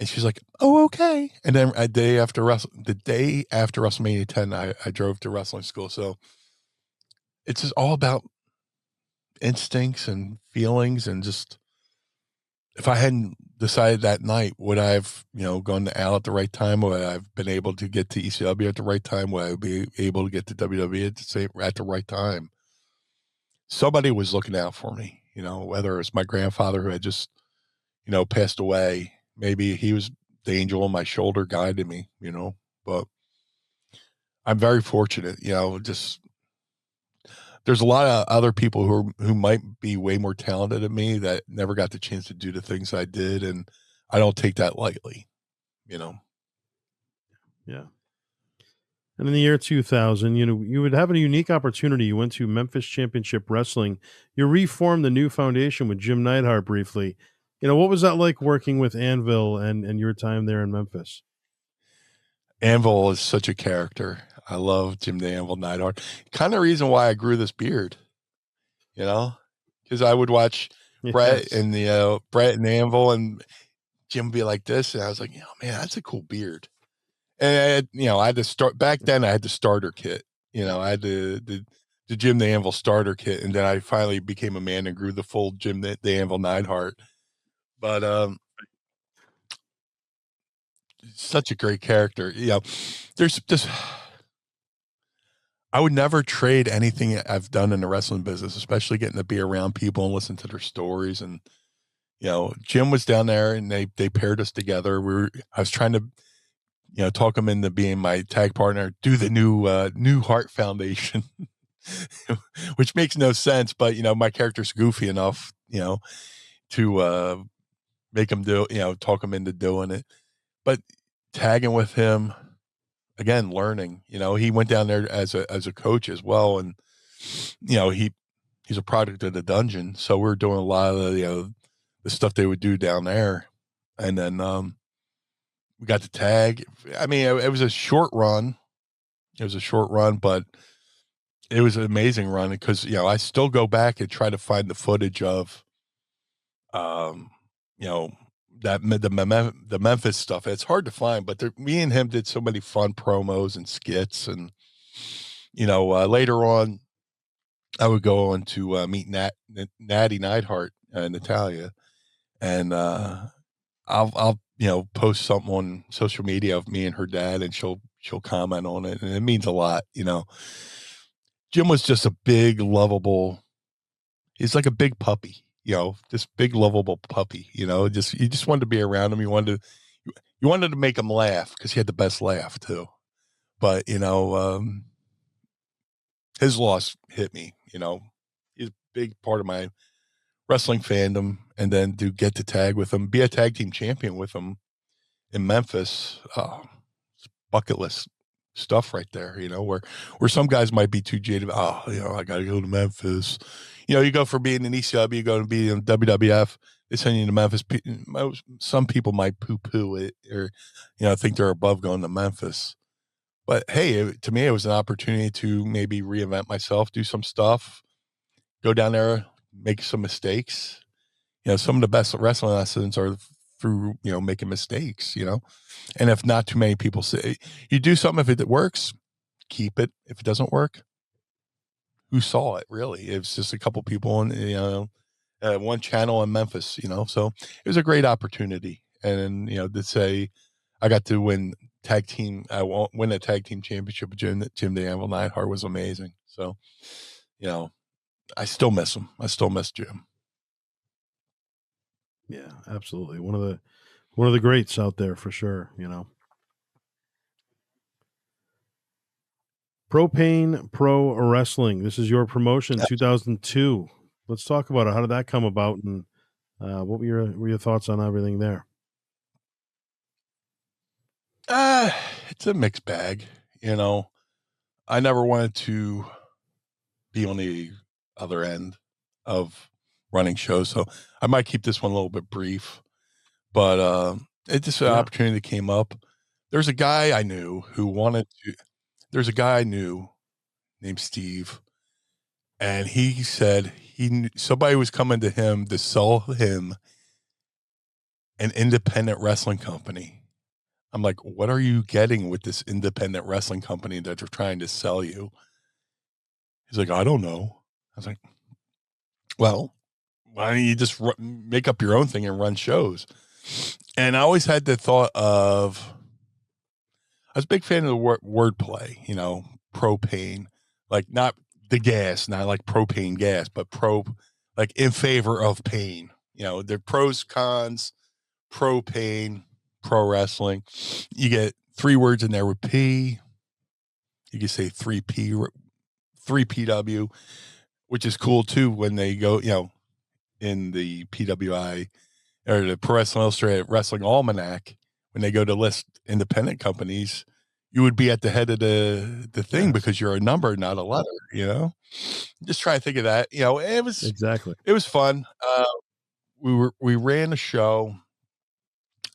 she's like, oh, okay. And then the day after WrestleMania 10, I drove to wrestling school. So it's just all about instincts and feelings, and just, if I hadn't decided that night, would I have, gone to Al at the right time? Would I have been able to get to ECW at the right time? Would I be able to get to WWE at the right time? Somebody was looking out for me, whether it's my grandfather who had just, passed away. Maybe he was the angel on my shoulder guiding me, but I'm very fortunate, just, there's a lot of other people who might be way more talented than me that never got the chance to do the things I did, and I don't take that lightly, you know. Yeah. And in the year 2000, you would have a unique opportunity. You went to Memphis Championship Wrestling. You reformed the new foundation with Jim Neidhart briefly. What was that like working with Anvil and your time there in Memphis? Anvil is such a character. I love Jim the Anvil Neidhart. Kind of reason why I grew this beard, because I would watch Brett Yes. and Brett and Anvil, and Jim would be like this, and I was like, man, that's a cool beard. And I had to start back then. I had the starter kit. I had the Jim the Anvil starter kit, and then I finally became a man and grew the full Jim the Anvil Neidhart. But such a great character. There's just, I would never trade anything I've done in the wrestling business, especially getting to be around people and listen to their stories. And Jim was down there, and they paired us together. I was trying to talk him into being my tag partner, do the new Heart Foundation, which makes no sense. But, my character's goofy enough, to make him talk him into doing it. But tagging with him, again, learning, he went down there as a coach as well. And, he's a product of the dungeon. So we are doing a lot of the stuff they would do down there. And then, we got to tag. I mean, it was a short run. It was a short run, but it was an amazing run because, I still go back and try to find the footage of, um, you know, the Memphis stuff. It's hard to find, but me and him did so many fun promos and skits. And, later on, I would go on to meet Natty Neidhart, Natalia. And I'll post something on social media of me and her dad, and she'll comment on it, and it means a lot. Jim was just a big, lovable. He's like a big puppy, this big, lovable puppy. Just you just wanted to be around him. You wanted to make him laugh because he had the best laugh too. But his loss hit me. He's a big part of my wrestling fandom, and then to get to tag with him, be a tag team champion with him in Memphis, bucket list stuff right there, where some guys might be too jaded. Oh, I got to go to Memphis. You go for being in ECW, you go to be in WWF, they send you to Memphis. Some people might poo-poo it or, think they're above going to Memphis. But hey, to me, it was an opportunity to maybe reinvent myself, do some stuff, go down there, make some mistakes. Some of the best wrestling lessons are through, making mistakes, and if not too many people say you do something, if it works, keep it. If it doesn't work, who saw it really? It was just a couple people on, one channel in Memphis, so it was a great opportunity. And, to say I got to win a tag team championship with Jim the Anvil Neidhart was amazing. So, I still miss him. I still miss Jim. Yeah, absolutely. One of the greats out there for sure, Propane Pro Wrestling. This is your promotion, 2002. Let's talk about it. How did that come about, and what were your thoughts on everything there? It's a mixed bag. I never wanted to be on the other end of running shows, so I might keep this one a little bit brief. But it's just an opportunity that came up. There's a guy I knew named Steve, and he said somebody was coming to him to sell him an independent wrestling company. I'm like, what are you getting with this independent wrestling company that they're trying to sell you? He's like, I don't know. I was like, well, why don't you just make up your own thing and run shows? And I always had the thought of, I was a big fan of the wordplay, propane, like not the gas, not like propane gas, but like in favor of pain. The pros, cons, propane, pro wrestling. You get 3 words in there with P. You can say 3P, 3PW, which is cool too when they go, in the PWI or the Pro Wrestling Illustrated Wrestling Almanac, when they go to list independent companies, you would be at the head of the thing because you're a number, not a letter, Just try to think of that. It was exactly. It was fun. We ran a show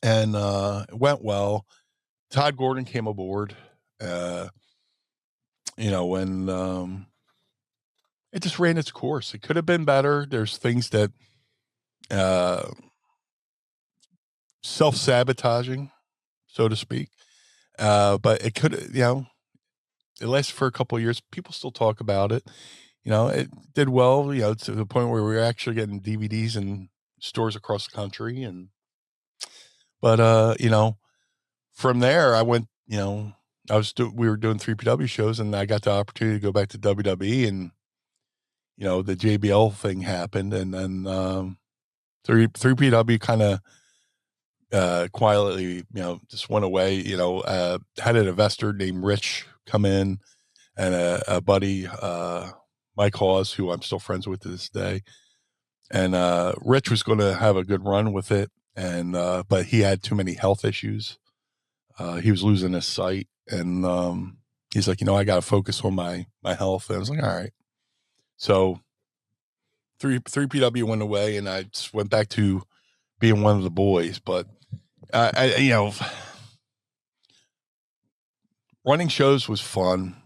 and it went well. Todd Gordon came aboard. When it just ran its course. It could have been better. There's things that self-sabotaging, so to speak. But it could, it lasted for a couple of years. People still talk about it. It did well, to the point where we were actually getting DVDs in stores across the country. But from there I went, we were doing 3PW shows, and I got the opportunity to go back to WWE, and, the JBL thing happened. And then, 3PW kind of, quietly, just went away. Had an investor named Rich come in, and a buddy, Mike Hawes, who I'm still friends with to this day. And Rich was going to have a good run with it, and but he had too many health issues. He was losing his sight, and he's like, I got to focus on my health. And I was like, all right. So 3PW went away, and I just went back to being one of the boys. But running shows was fun.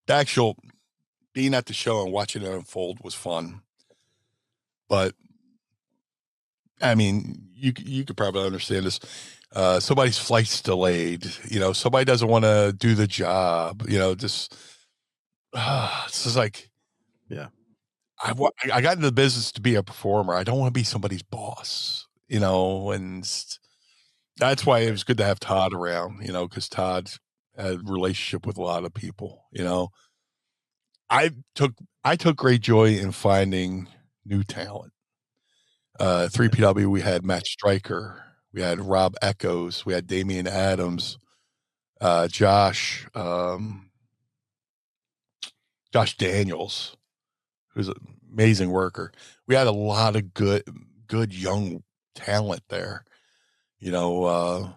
The actual being at the show and watching it unfold was fun. But I mean, you could probably understand this. Somebody's flight's delayed. You know, somebody doesn't want to do the job. You know, just this is like Yeah. I got into the business to be a performer. I don't want to be somebody's boss. You know, that's why it was good to have Todd around. You know, because Todd had a relationship with a lot of people. You know, I took I took great joy in finding new talent. 3PW, we had Matt Stryker, we had Rob Echoes, we had Damian Adams, Josh, Josh Daniels, who's an amazing worker. We had a lot of good young talent there, you know,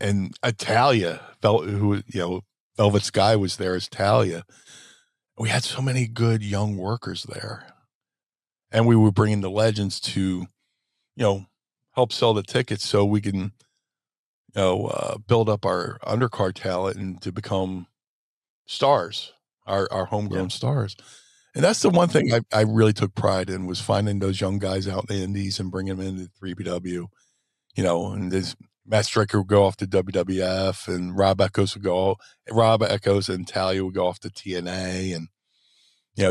and Italia, Velvet Sky was there as Talia. We had so many good young workers there. And we were bringing the legends to, help sell the tickets so we can, build up our undercard talent and to become stars, our homegrown stars. And that's the one thing I really took pride in, was finding those young guys out in the indies and bringing them into 3PW, and this Matt Stricker would go off to WWF, and Rob Echoes and Talia would go off to TNA, and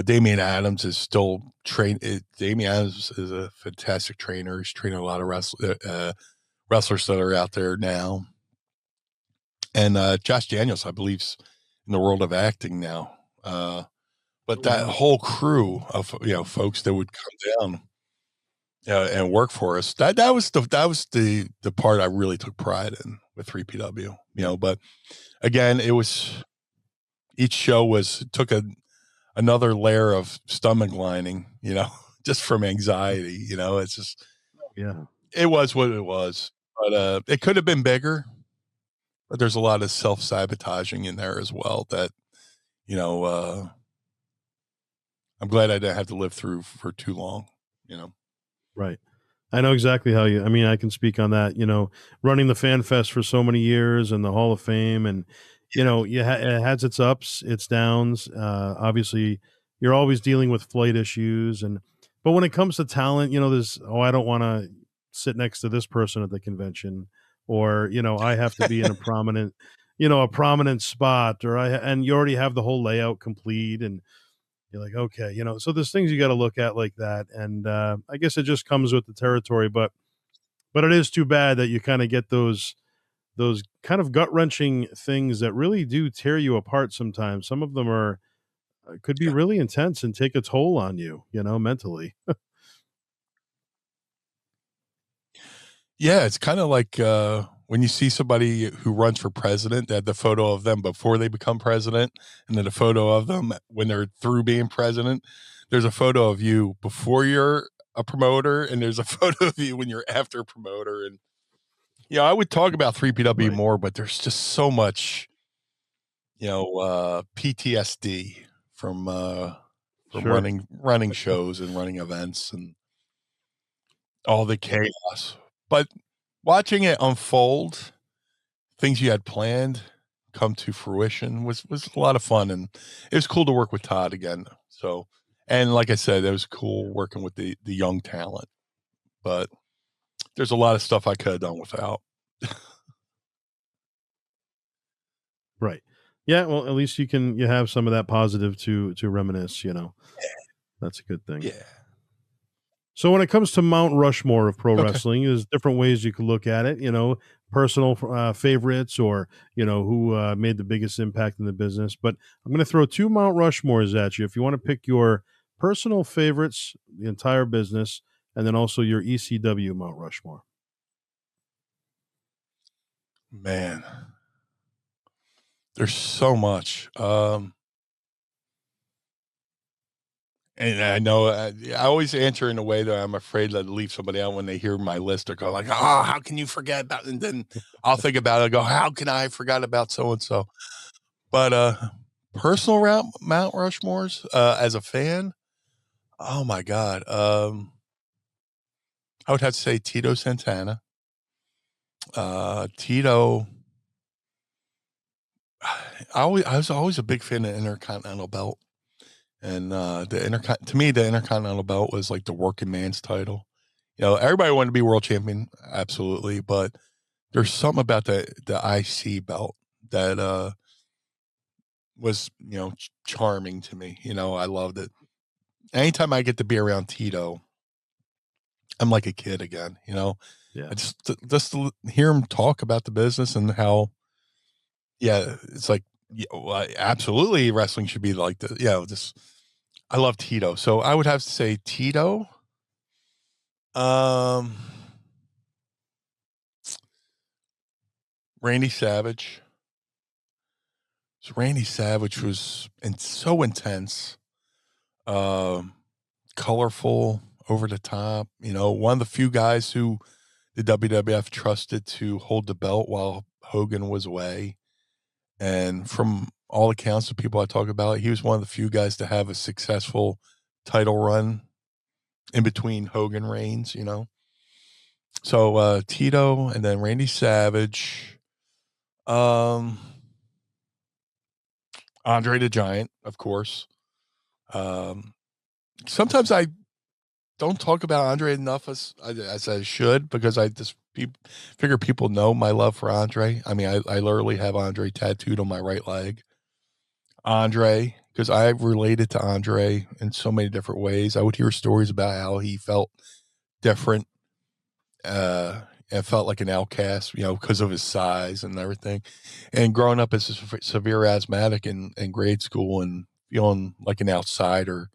Damian Adams is still trained. Damian Adams is a fantastic trainer. He's training a lot of wrestlers that are out there now. And Josh Daniels, I believe, is in the world of acting now. But that whole crew of folks that would come down and work for us, that was the part I really took pride in with 3PW. But again, it was, each show took another layer of stomach lining, just from anxiety. It's just, it was what it was. But it could have been bigger. But there's a lot of self-sabotaging in there as well that, I'm glad I didn't have to live through for too long, Right. I know exactly I can speak on that, running the Fan Fest for so many years and the Hall of Fame, and, it has its ups, its downs. Obviously, you're always dealing with flight issues. But when it comes to talent, there's, I don't want to sit next to this person at the convention, or, I have to be in a prominent spot, and you already have the whole layout complete, and you're like, okay, so there's things you got to look at like that. And I guess it just comes with the territory, but it is too bad that you kind of get those kind of gut wrenching things that really do tear you apart sometimes. Some of them could be really intense and take a toll on you, mentally. Yeah, it's kind of like when you see somebody who runs for president, that the photo of them before they become president, and then a photo of them when they're through being president. There's a photo of you before you're a promoter, and there's a photo of you when you're after a promoter. And I would talk about 3PW more, but there's just so much, PTSD from running shows and running events and all the chaos. But watching it unfold, things you had planned come to fruition was a lot of fun, and it was cool to work with Todd again. So, and like I said, it was cool working with the young talent. But there's a lot of stuff I could have done without. Right. Yeah, well, at least you have some of that positive to reminisce, That's a good thing. Yeah. So when it comes to Mount Rushmore of pro wrestling, there's different ways you could look at it, personal favorites, or, who made the biggest impact in the business. But I'm going to throw two Mount Rushmores at you. If you want to pick your personal favorites, the entire business, and then also your ECW Mount Rushmore. Man, there's so much. And I know I always answer in a way that I'm afraid to leave somebody out when they hear my list or go like, "Oh, how can you forget about?" And then I'll think about it and go, "How can I forgot about so and so?" But personal Mount Rushmores as a fan, oh my god, I would have to say Tito Santana. Tito, I was always a big fan of Intercontinental Belt. And to me, the Intercontinental belt was like the working man's title. Everybody wanted to be world champion, absolutely, but there's something about the IC belt that was charming to me. I loved it. Anytime I get to be around Tito, I'm like a kid again. Yeah. I just to hear him talk about the business and how, yeah, it's like, yeah, well, absolutely, wrestling should be like the, just I love Tito. So I would have to say Tito. Um, Randy Savage. So Randy Savage was so intense, um, colorful, over the top. One of the few guys who the WWF trusted to hold the belt while Hogan was away. And from all accounts of people I talk about, he was one of the few guys to have a successful title run in between Hogan reigns. So Tito and then Randy Savage, um, Andre the Giant, of course. Um, Sometimes I don't talk about Andre enough as I should, because I just figure people know my love for Andre. I mean, I literally have Andre tattooed on my right leg. Andre, because I related to Andre in so many different ways. I would hear stories about how he felt different, and felt like an outcast, because of his size and everything. And growing up as a severe asthmatic in grade school and feeling like an outsider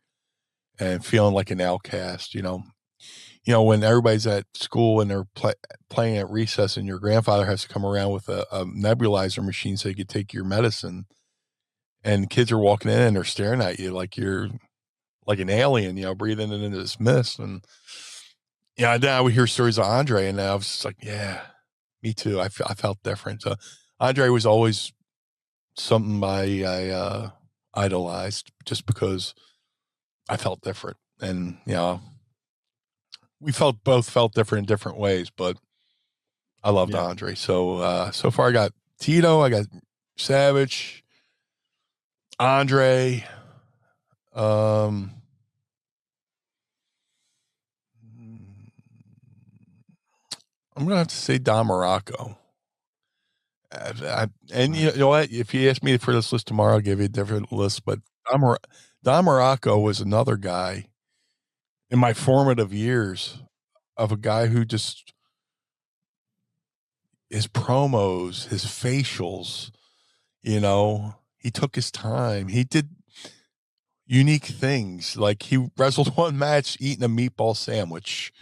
and feeling like an outcast, when everybody's at school and they're playing at recess and your grandfather has to come around with a nebulizer machine so he could take your medicine, and kids are walking in and they're staring at you like you're like an alien, breathing into this mist. And then I would hear stories of Andre, and I was just like, yeah, me too. I felt different. So Andre was always something I idolized, just because I felt different. And we both felt different in different ways, but I loved Yeah. Andre. So far I got Tito, I got Savage, Andre, um I'm gonna have to say Don Morocco. And you Nice. know what? If you ask me for this list tomorrow, I'll give you a different list. But Don Morocco was another guy in my formative years, of a guy who just, his promos, his facials, he took his time. He did unique things. Like he wrestled one match eating a meatball sandwich.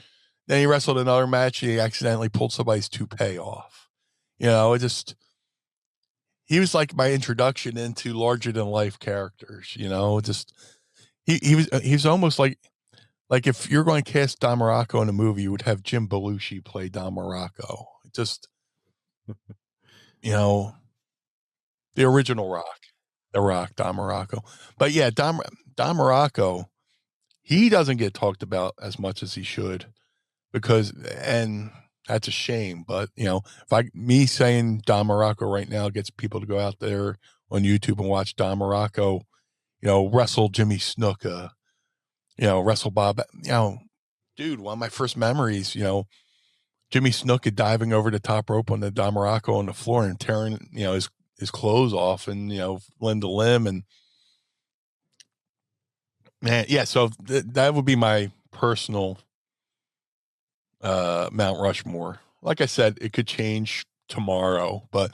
Then he wrestled another match. He accidentally pulled somebody's toupee off. It just, he was like my introduction into larger than life characters. Just he was almost like if you're going to cast Don Morocco in a movie, you would have Jim Belushi play Don Morocco. Just you know the original Rock, the Rock, Don Morocco. But yeah, Don Morocco, he doesn't get talked about as much as he should, and that's a shame. But if me saying Don Morocco right now gets people to go out there on YouTube and watch Don Morocco, wrestle Jimmy Snuka, wrestle Bob, dude, one of my first memories, Jimmy Snuka diving over the top rope on the Don Morocco on the floor and tearing, his clothes off and, limb to limb. And man, yeah, so that would be my personal Mount Rushmore. Like I said, it could change tomorrow, but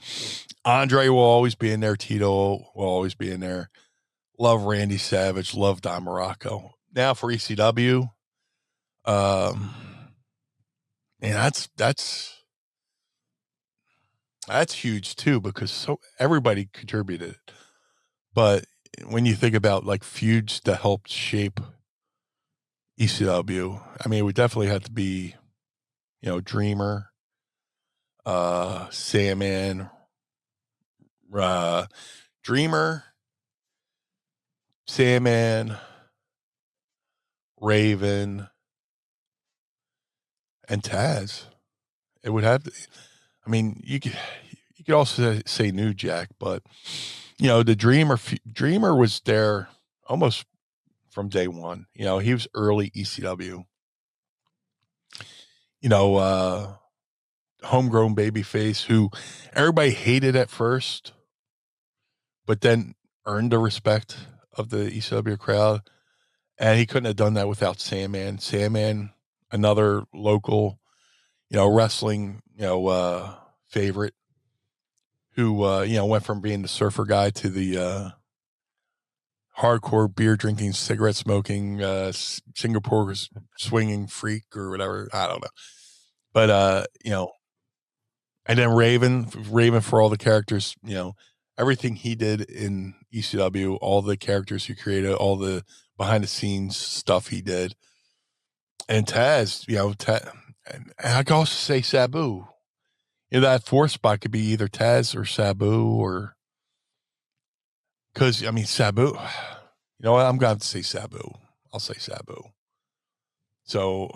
Andre will always be in there. Tito will always be in there. Love Randy Savage. Love Don Morocco. Now for ECW, um, and that's huge too, because so everybody contributed. But when you think about like feuds that helped shape ECW, I mean, it would definitely have to be, Dreamer, Sandman, uh, Dreamer, Sandman, Raven, and Taz. It would have to. I mean, you could also say New Jack, but the Dreamer was there almost. from day one. He was early ECW. You know, homegrown babyface who everybody hated at first, but then earned the respect of the ECW crowd. And he couldn't have done that without Sandman. Sandman, another local, wrestling, favorite who, went from being the surfer guy to the hardcore beer drinking, cigarette smoking, Singapore swinging freak or whatever. I don't know. But, and then Raven for all the characters, everything he did in ECW, all the characters he created, all the behind the scenes stuff he did. And Taz, and I could also say Sabu. That fourth spot could be either Taz or Sabu, or because Sabu. You know what? I'm going to say Sabu. I'll say Sabu. So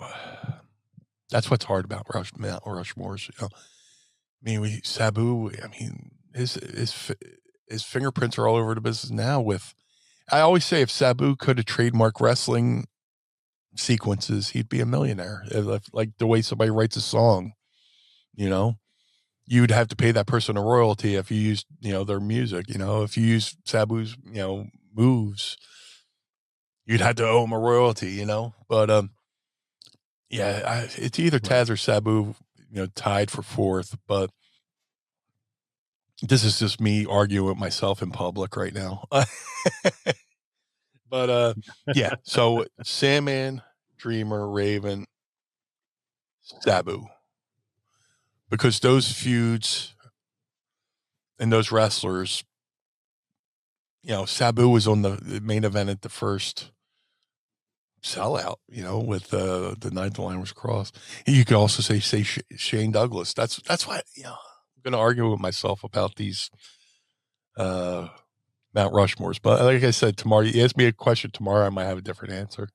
that's what's hard about Mount Rushmore's. Sabu. His fingerprints are all over the business now. I always say if Sabu could have trademarked wrestling sequences, he'd be a millionaire. Like the way somebody writes a song, you'd have to pay that person a royalty if you used, their music. If you use Sabu's, moves, you'd have to owe him a royalty. But it's either Taz or Sabu, tied for fourth. But this is just me arguing with myself in public right now. But yeah, so Sandman, Dreamer, Raven, Sabu. Because those feuds and those wrestlers, Sabu was on the main event at the first Sellout, with the Ninth Aligners Cross. You could also say Shane Douglas. That's why I'm going to argue with myself about these Mount Rushmores. But like I said, tomorrow, you ask me a question tomorrow, I might have a different answer.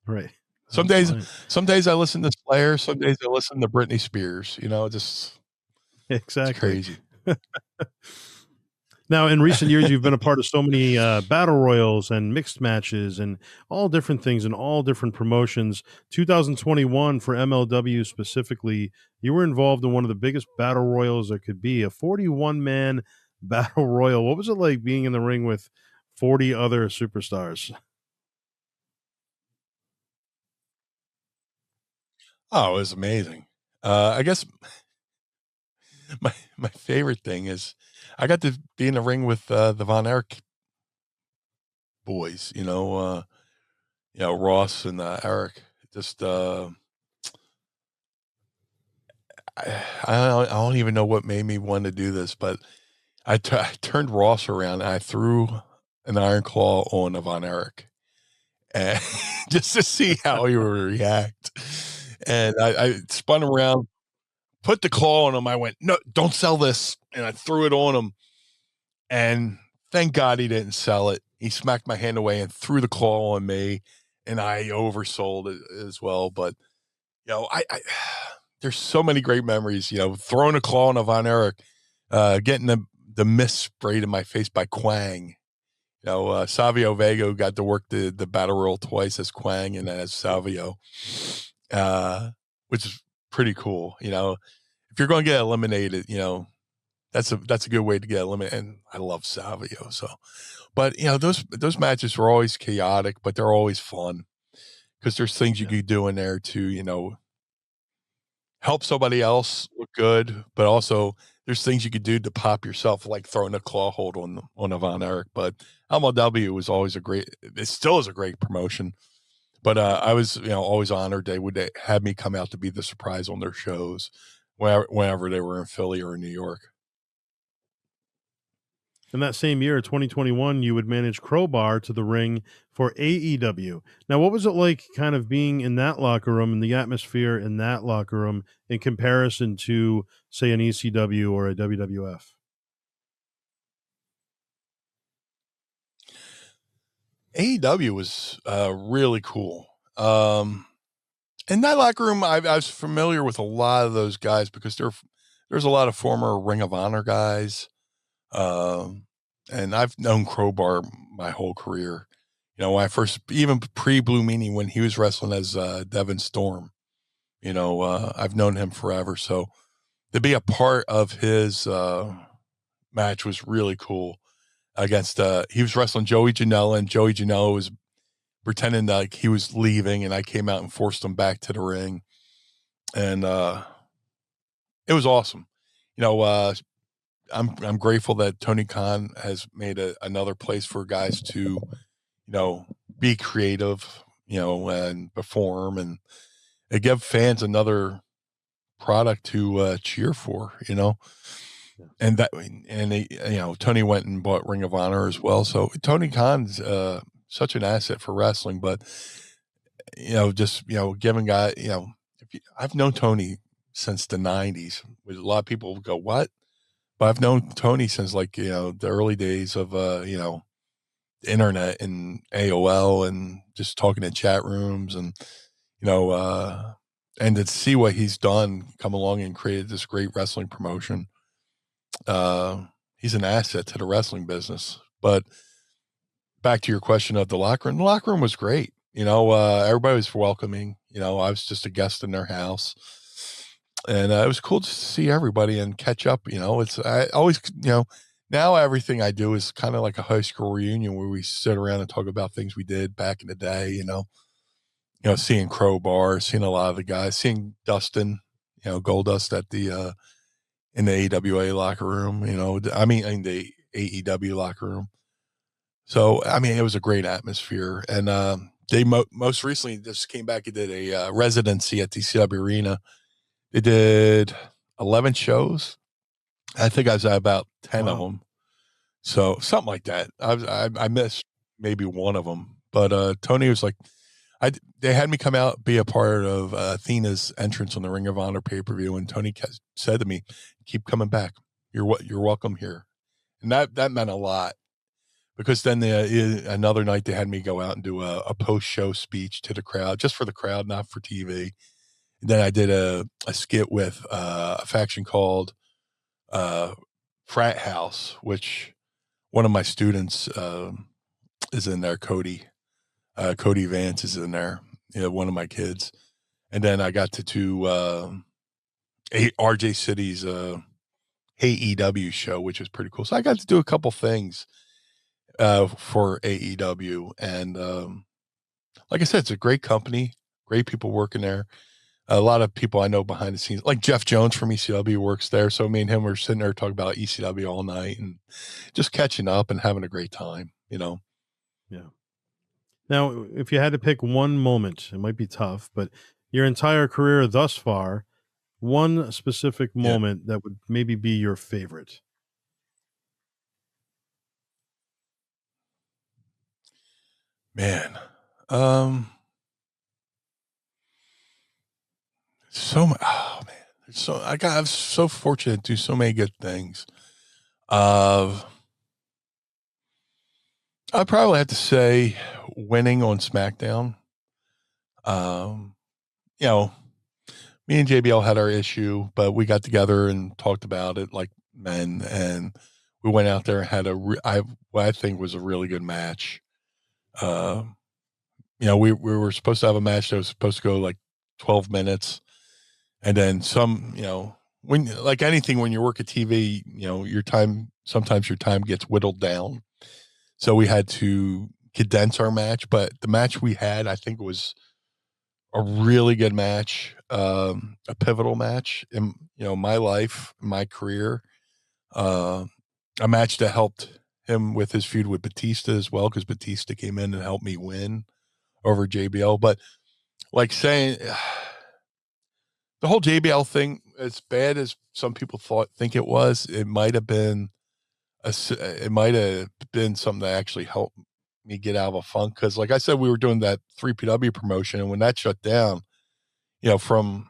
Right. Some days I listen to Slayer. Some days I listen to Britney Spears. Just exactly. It's crazy. Now, in recent years, you've been a part of so many battle royals and mixed matches and all different things and all different promotions. 2021 for MLW specifically, you were involved in one of the biggest battle royals there could be, a 41-man battle royal. What was it like being in the ring with 40 other superstars? Oh, it was amazing. I guess my favorite thing is I got to be in the ring with the Von Erich boys. Ross and Eric. Just I don't even know what made me want to do this, but I turned Ross around and I threw an iron claw on a Von Erich, and just to see how he would react. And I spun around, put the claw on him. I went, "No, don't sell this," and I threw it on him. And thank God he didn't sell it. He smacked my hand away and threw the claw on me, and I oversold it as well. But I there's so many great memories. Throwing a claw on a Von Erich, getting the mist sprayed in my face by Quang. Savio Vega got to work the battle royal twice as Quang and as Savio, which is pretty cool. If you're going to get eliminated, that's a good way to get eliminated. And I love Savio. So, but those matches were always chaotic, but they're always fun because there's things you could do in there to, help somebody else look good, but also there's things you could do to pop yourself, like throwing a claw hold on a Von Erich. But MLW was always it still is a great promotion. But I was, always honored they would have me come out to be the surprise on their shows whenever they were in Philly or in New York. In that same year, 2021, you would manage Crowbar to the ring for AEW. Now, what was it like kind of being in that locker room and the atmosphere in that locker room in comparison to, say, an ECW or a WWF? AEW was really cool. In that locker room, I was familiar with a lot of those guys because there's a lot of former Ring of Honor guys. And I've known Crowbar my whole career. When I first, even pre Blue Meanie, when he was wrestling as Devin Storm, I've known him forever. So to be a part of his match was really cool. Against he was wrestling Joey Janela, and Joey Janela was pretending like he was leaving, and I came out and forced him back to the ring, and it was awesome. I'm grateful that Tony Khan has made another place for guys to be creative, and perform, and give fans another product to cheer for, Yeah. and they, Tony went and bought Ring of Honor as well. So Tony Khan's such an asset for wrestling, but just giving guy, I've known Tony since the '90s. A lot of people go, "What?" But I've known Tony since like the early days of internet and AOL and just talking in chat rooms, and you know uh and to see what he's done, come along and created this great wrestling promotion. He's an asset to the wrestling business. But back to your question of the locker room was great. Everybody was welcoming. I was just a guest in their house, and it was cool to see everybody and catch up. It's I always now everything I do is kind of like a high school reunion where we sit around and talk about things we did back in the day. Seeing Crowbar, seeing a lot of the guys, seeing Dustin, Goldust at the in the AWA locker room. I mean in the AEW locker room. So I mean, it was a great atmosphere, and they most recently just came back and did a residency at DCW Arena. They did 11 shows. I think I was at about 10 of Wow. them. So something like that. I missed maybe one of them, but Tony was like, they had me come out, be a part of Athena's entrance on the Ring of Honor pay-per-view, and Tony said to me, "Keep coming back. You're welcome here," and that meant a lot, because then another night they had me go out and do a post-show speech to the crowd, just for the crowd, not for TV. And then I did a skit with a faction called Frat House, which one of my students is in there. Cody Vance is in there. One of my kids. And then I got to do RJ City's AEW show, which was pretty cool. So I got to do a couple things for AEW. And like I said, it's a great company, great people working there. A lot of people I know behind the scenes, like Jeff Jones from ECW works there. So me and him were sitting there talking about ECW all night and just catching up and having a great time, Yeah. Now, if you had to pick one moment, it might be tough, but your entire career thus far, one specific Yeah, moment that would maybe be your favorite. man. Um, oh man, I'm so fortunate to do so many good things. I probably have to say winning on SmackDown. Um, you know, me and JBL had our issue, but we got together and talked about it like men, and we went out there and had what I think was a really good match. Uh, we were supposed to have a match that was supposed to go like 12 minutes, and then some. When like anything, when you work at TV, sometimes your time gets whittled down. So we had to condense our match, but the match we had, I think, was a really good match, a pivotal match in my life, my career, uh, a match that helped him with his feud with Batista as well, because Batista came in and helped me win over JBL. But like saying the whole JBL thing, as bad as some people think it was, it might have been something that actually helped me get out of a funk. Because like I said, we were doing that 3PW promotion, and when that shut down, from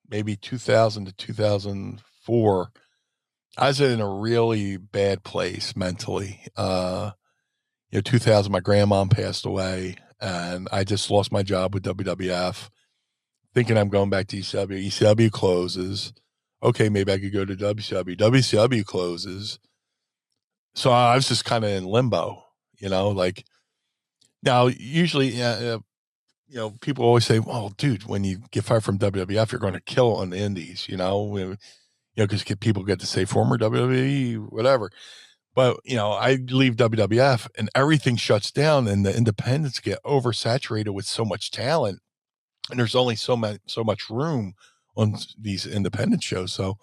maybe 2000 to 2004, I was in a really bad place mentally. 2000, my grandma passed away, and I just lost my job with WWF, thinking I'm going back to ECW. ECW closes. Okay, maybe I could go to WCW. WCW closes. So I was just kind of in limbo, like Now, usually, people always say, "Well, dude, when you get fired from WWF, you're going to kill on the indies," because people get to say former WWE, whatever. But I leave WWF and everything shuts down, and the independents get oversaturated with so much talent, and there's only so much room on these independent shows. So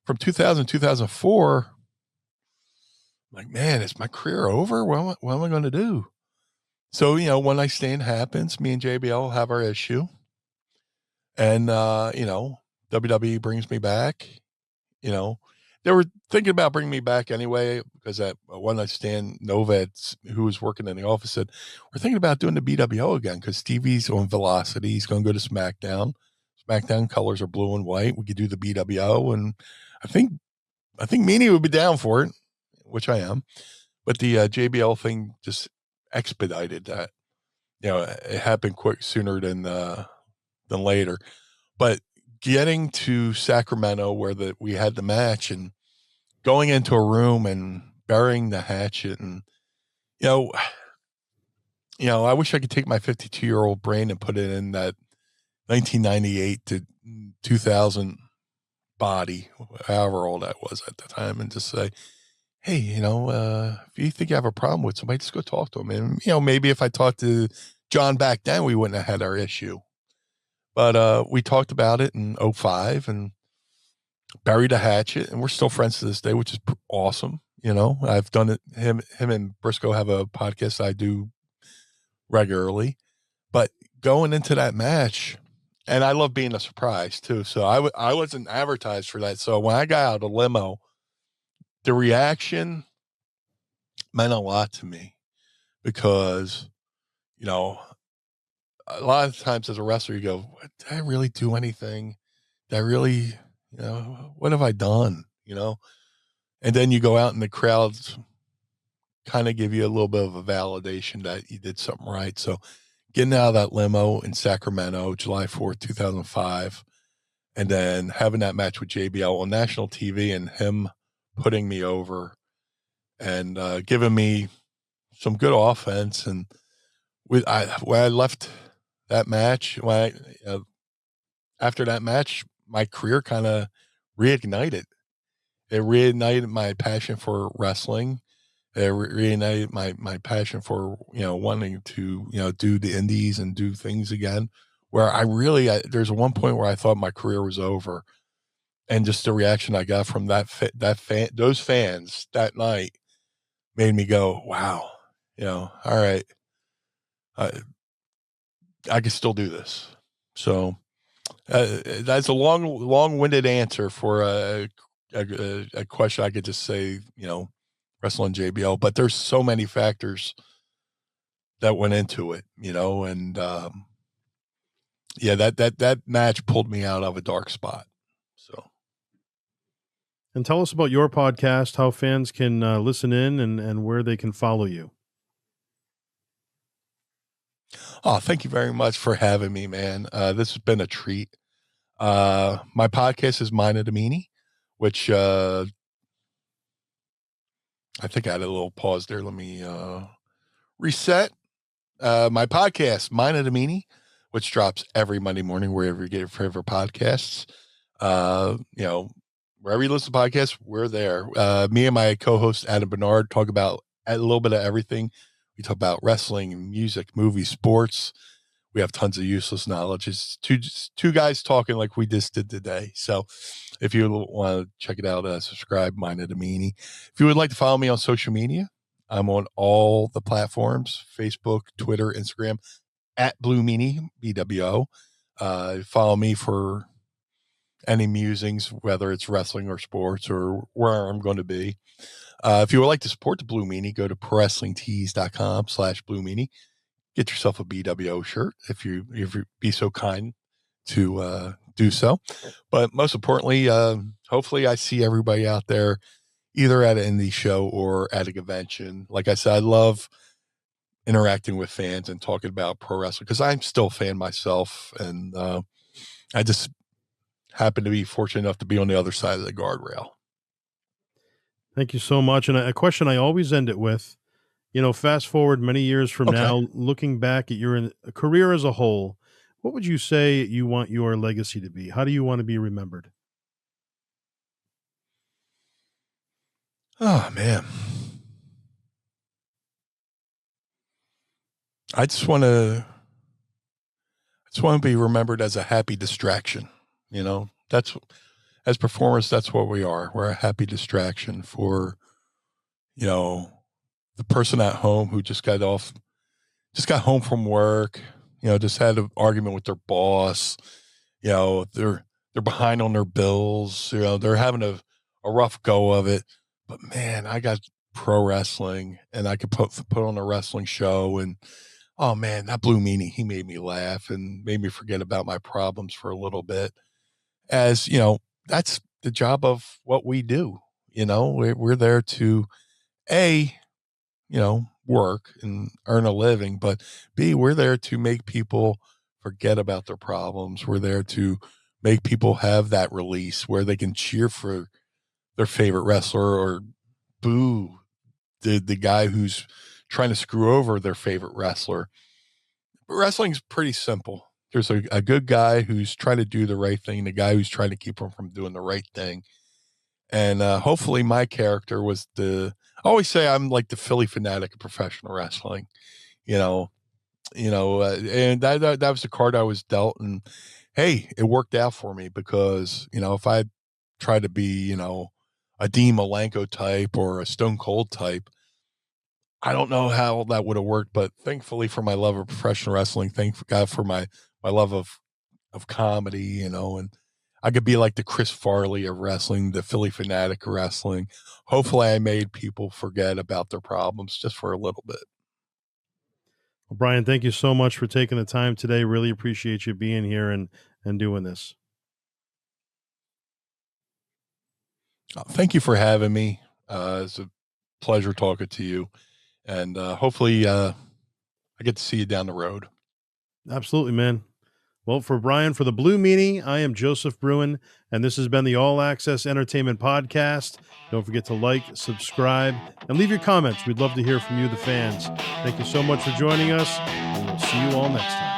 from 2000 2004, like, man, is my career over? What am I going to do? So one night stand happens. Me and JBL have our issue, and WWE brings me back. You know, they were thinking about bringing me back anyway because at one night stand, Nova, who was working in the office, said, "We're thinking about doing the BWO again because Stevie's on Velocity. He's going to go to SmackDown. SmackDown colors are blue and white. We could do the BWO." And I think Meanie would be down for it, which I am. But the JBL thing just expedited that. It happened quick sooner than later. But getting to Sacramento where we had the match and going into a room and burying the hatchet, and I wish I could take my 52-year-old brain and put it in that 1998 to 2000 body, however old I was at the time, and just say, "Hey, if you think you have a problem with somebody, just go talk to them." And maybe if I talked to John back then, we wouldn't have had our issue. But we talked about it in 05 and buried a hatchet, and we're still friends to this day, which is awesome. I've done it. Him and Briscoe have a podcast I do regularly. But going into that match, and I love being a surprise too. So I wasn't advertised for that. So when I got out of the limo, the reaction meant a lot to me because, a lot of times as a wrestler, you go, "Did I really do anything? Did I really, what have I done?" And then you go out and the crowds kind of give you a little bit of a validation that you did something right. So getting out of that limo in Sacramento, July 4th, 2005, and then having that match with JBL on national TV and him putting me over and giving me some good offense. And when I left that match, after that match, my career kind of reignited. It reignited my passion for wrestling. It reignited my passion for wanting to do the indies and do things again. Where there's one point where I thought my career was over, and just the reaction I got from those fans that night made me go, "Wow, all right, I can still do this." So that's a long-winded answer for a question. I could just say, wrestling JBL, but there's so many factors that went into it, and that match pulled me out of a dark spot. So, And tell us about your podcast, how fans can listen in and where they can follow you. oh, thank you very much for having me, man. This has been a treat. My podcast is Mine of the Meanie, which I think I had a little pause there. Let me reset. My podcast, Mine of the Meanie, which drops every Monday morning wherever you get your favorite podcasts. Wherever you listen to podcasts, we're there. Me and my co-host Adam Bernard talk about a little bit of everything. We talk about wrestling, music, movies, sports. We have tons of useless knowledge. It's two guys talking like we just did today. So if you want to check it out, subscribe, Mine of the Meanie. If you would like to follow me on social media, I'm on all the platforms, Facebook, Twitter, Instagram, at Blue Meanie, BWO. Follow me for any musings, whether it's wrestling or sports or where I'm going to be. If you would like to support the Blue Meanie, go to prowrestlingtees.com/Blue Meanie. Get yourself a BWO shirt if you be so kind to do so. But most importantly, hopefully I see everybody out there either at an indie show or at a convention. Like I said, I love interacting with fans and talking about pro wrestling because I'm still a fan myself. And I just happen to be fortunate enough to be on the other side of the guardrail. Thank you so much. And a question I always end it with, fast forward many years from Okay. now, looking back at your career as a whole, what would you say you want your legacy to be? How do you want to be remembered? Oh man. I just want to be remembered as a happy distraction. That's as performers, that's what we are. We're a happy distraction for, you know, the person at home who just got home from work, just had an argument with their boss, they're behind on their bills, they're having a rough go of it. But man, I got pro wrestling and I could put on a wrestling show and oh man, that Blue Meanie, he made me laugh and made me forget about my problems for a little bit. As that's the job of what we do. We're there to a work and earn a living, but B, we're there to make people forget about their problems. We're there to make people have that release where they can cheer for their favorite wrestler or boo the guy who's trying to screw over their favorite wrestler. Wrestling's pretty simple. There's a good guy who's trying to do the right thing, the guy who's trying to keep him from doing the right thing. And hopefully my character was I always say I'm like the Philly fanatic of professional wrestling, you know, and that was the card I was dealt. And hey, it worked out for me because, if I tried to be, a Dean Malenko type or a Stone Cold type, I don't know how that would have worked, but thankfully for my love of professional wrestling, thank God for my love of comedy, and I could be like the Chris Farley of wrestling, the Philly fanatic of wrestling. Hopefully I made people forget about their problems just for a little bit. Well, Brian, thank you so much for taking the time today. Really appreciate you being here and doing this. Thank you for having me. It's a pleasure talking to you. And hopefully I get to see you down the road. Absolutely, man. Well, for Brian, for the Blue Meanie, I am Joseph Bruen, and this has been the All Access Entertainment Podcast. Don't forget to like, subscribe, and leave your comments. We'd love to hear from you, the fans. Thank you so much for joining us, and we'll see you all next time.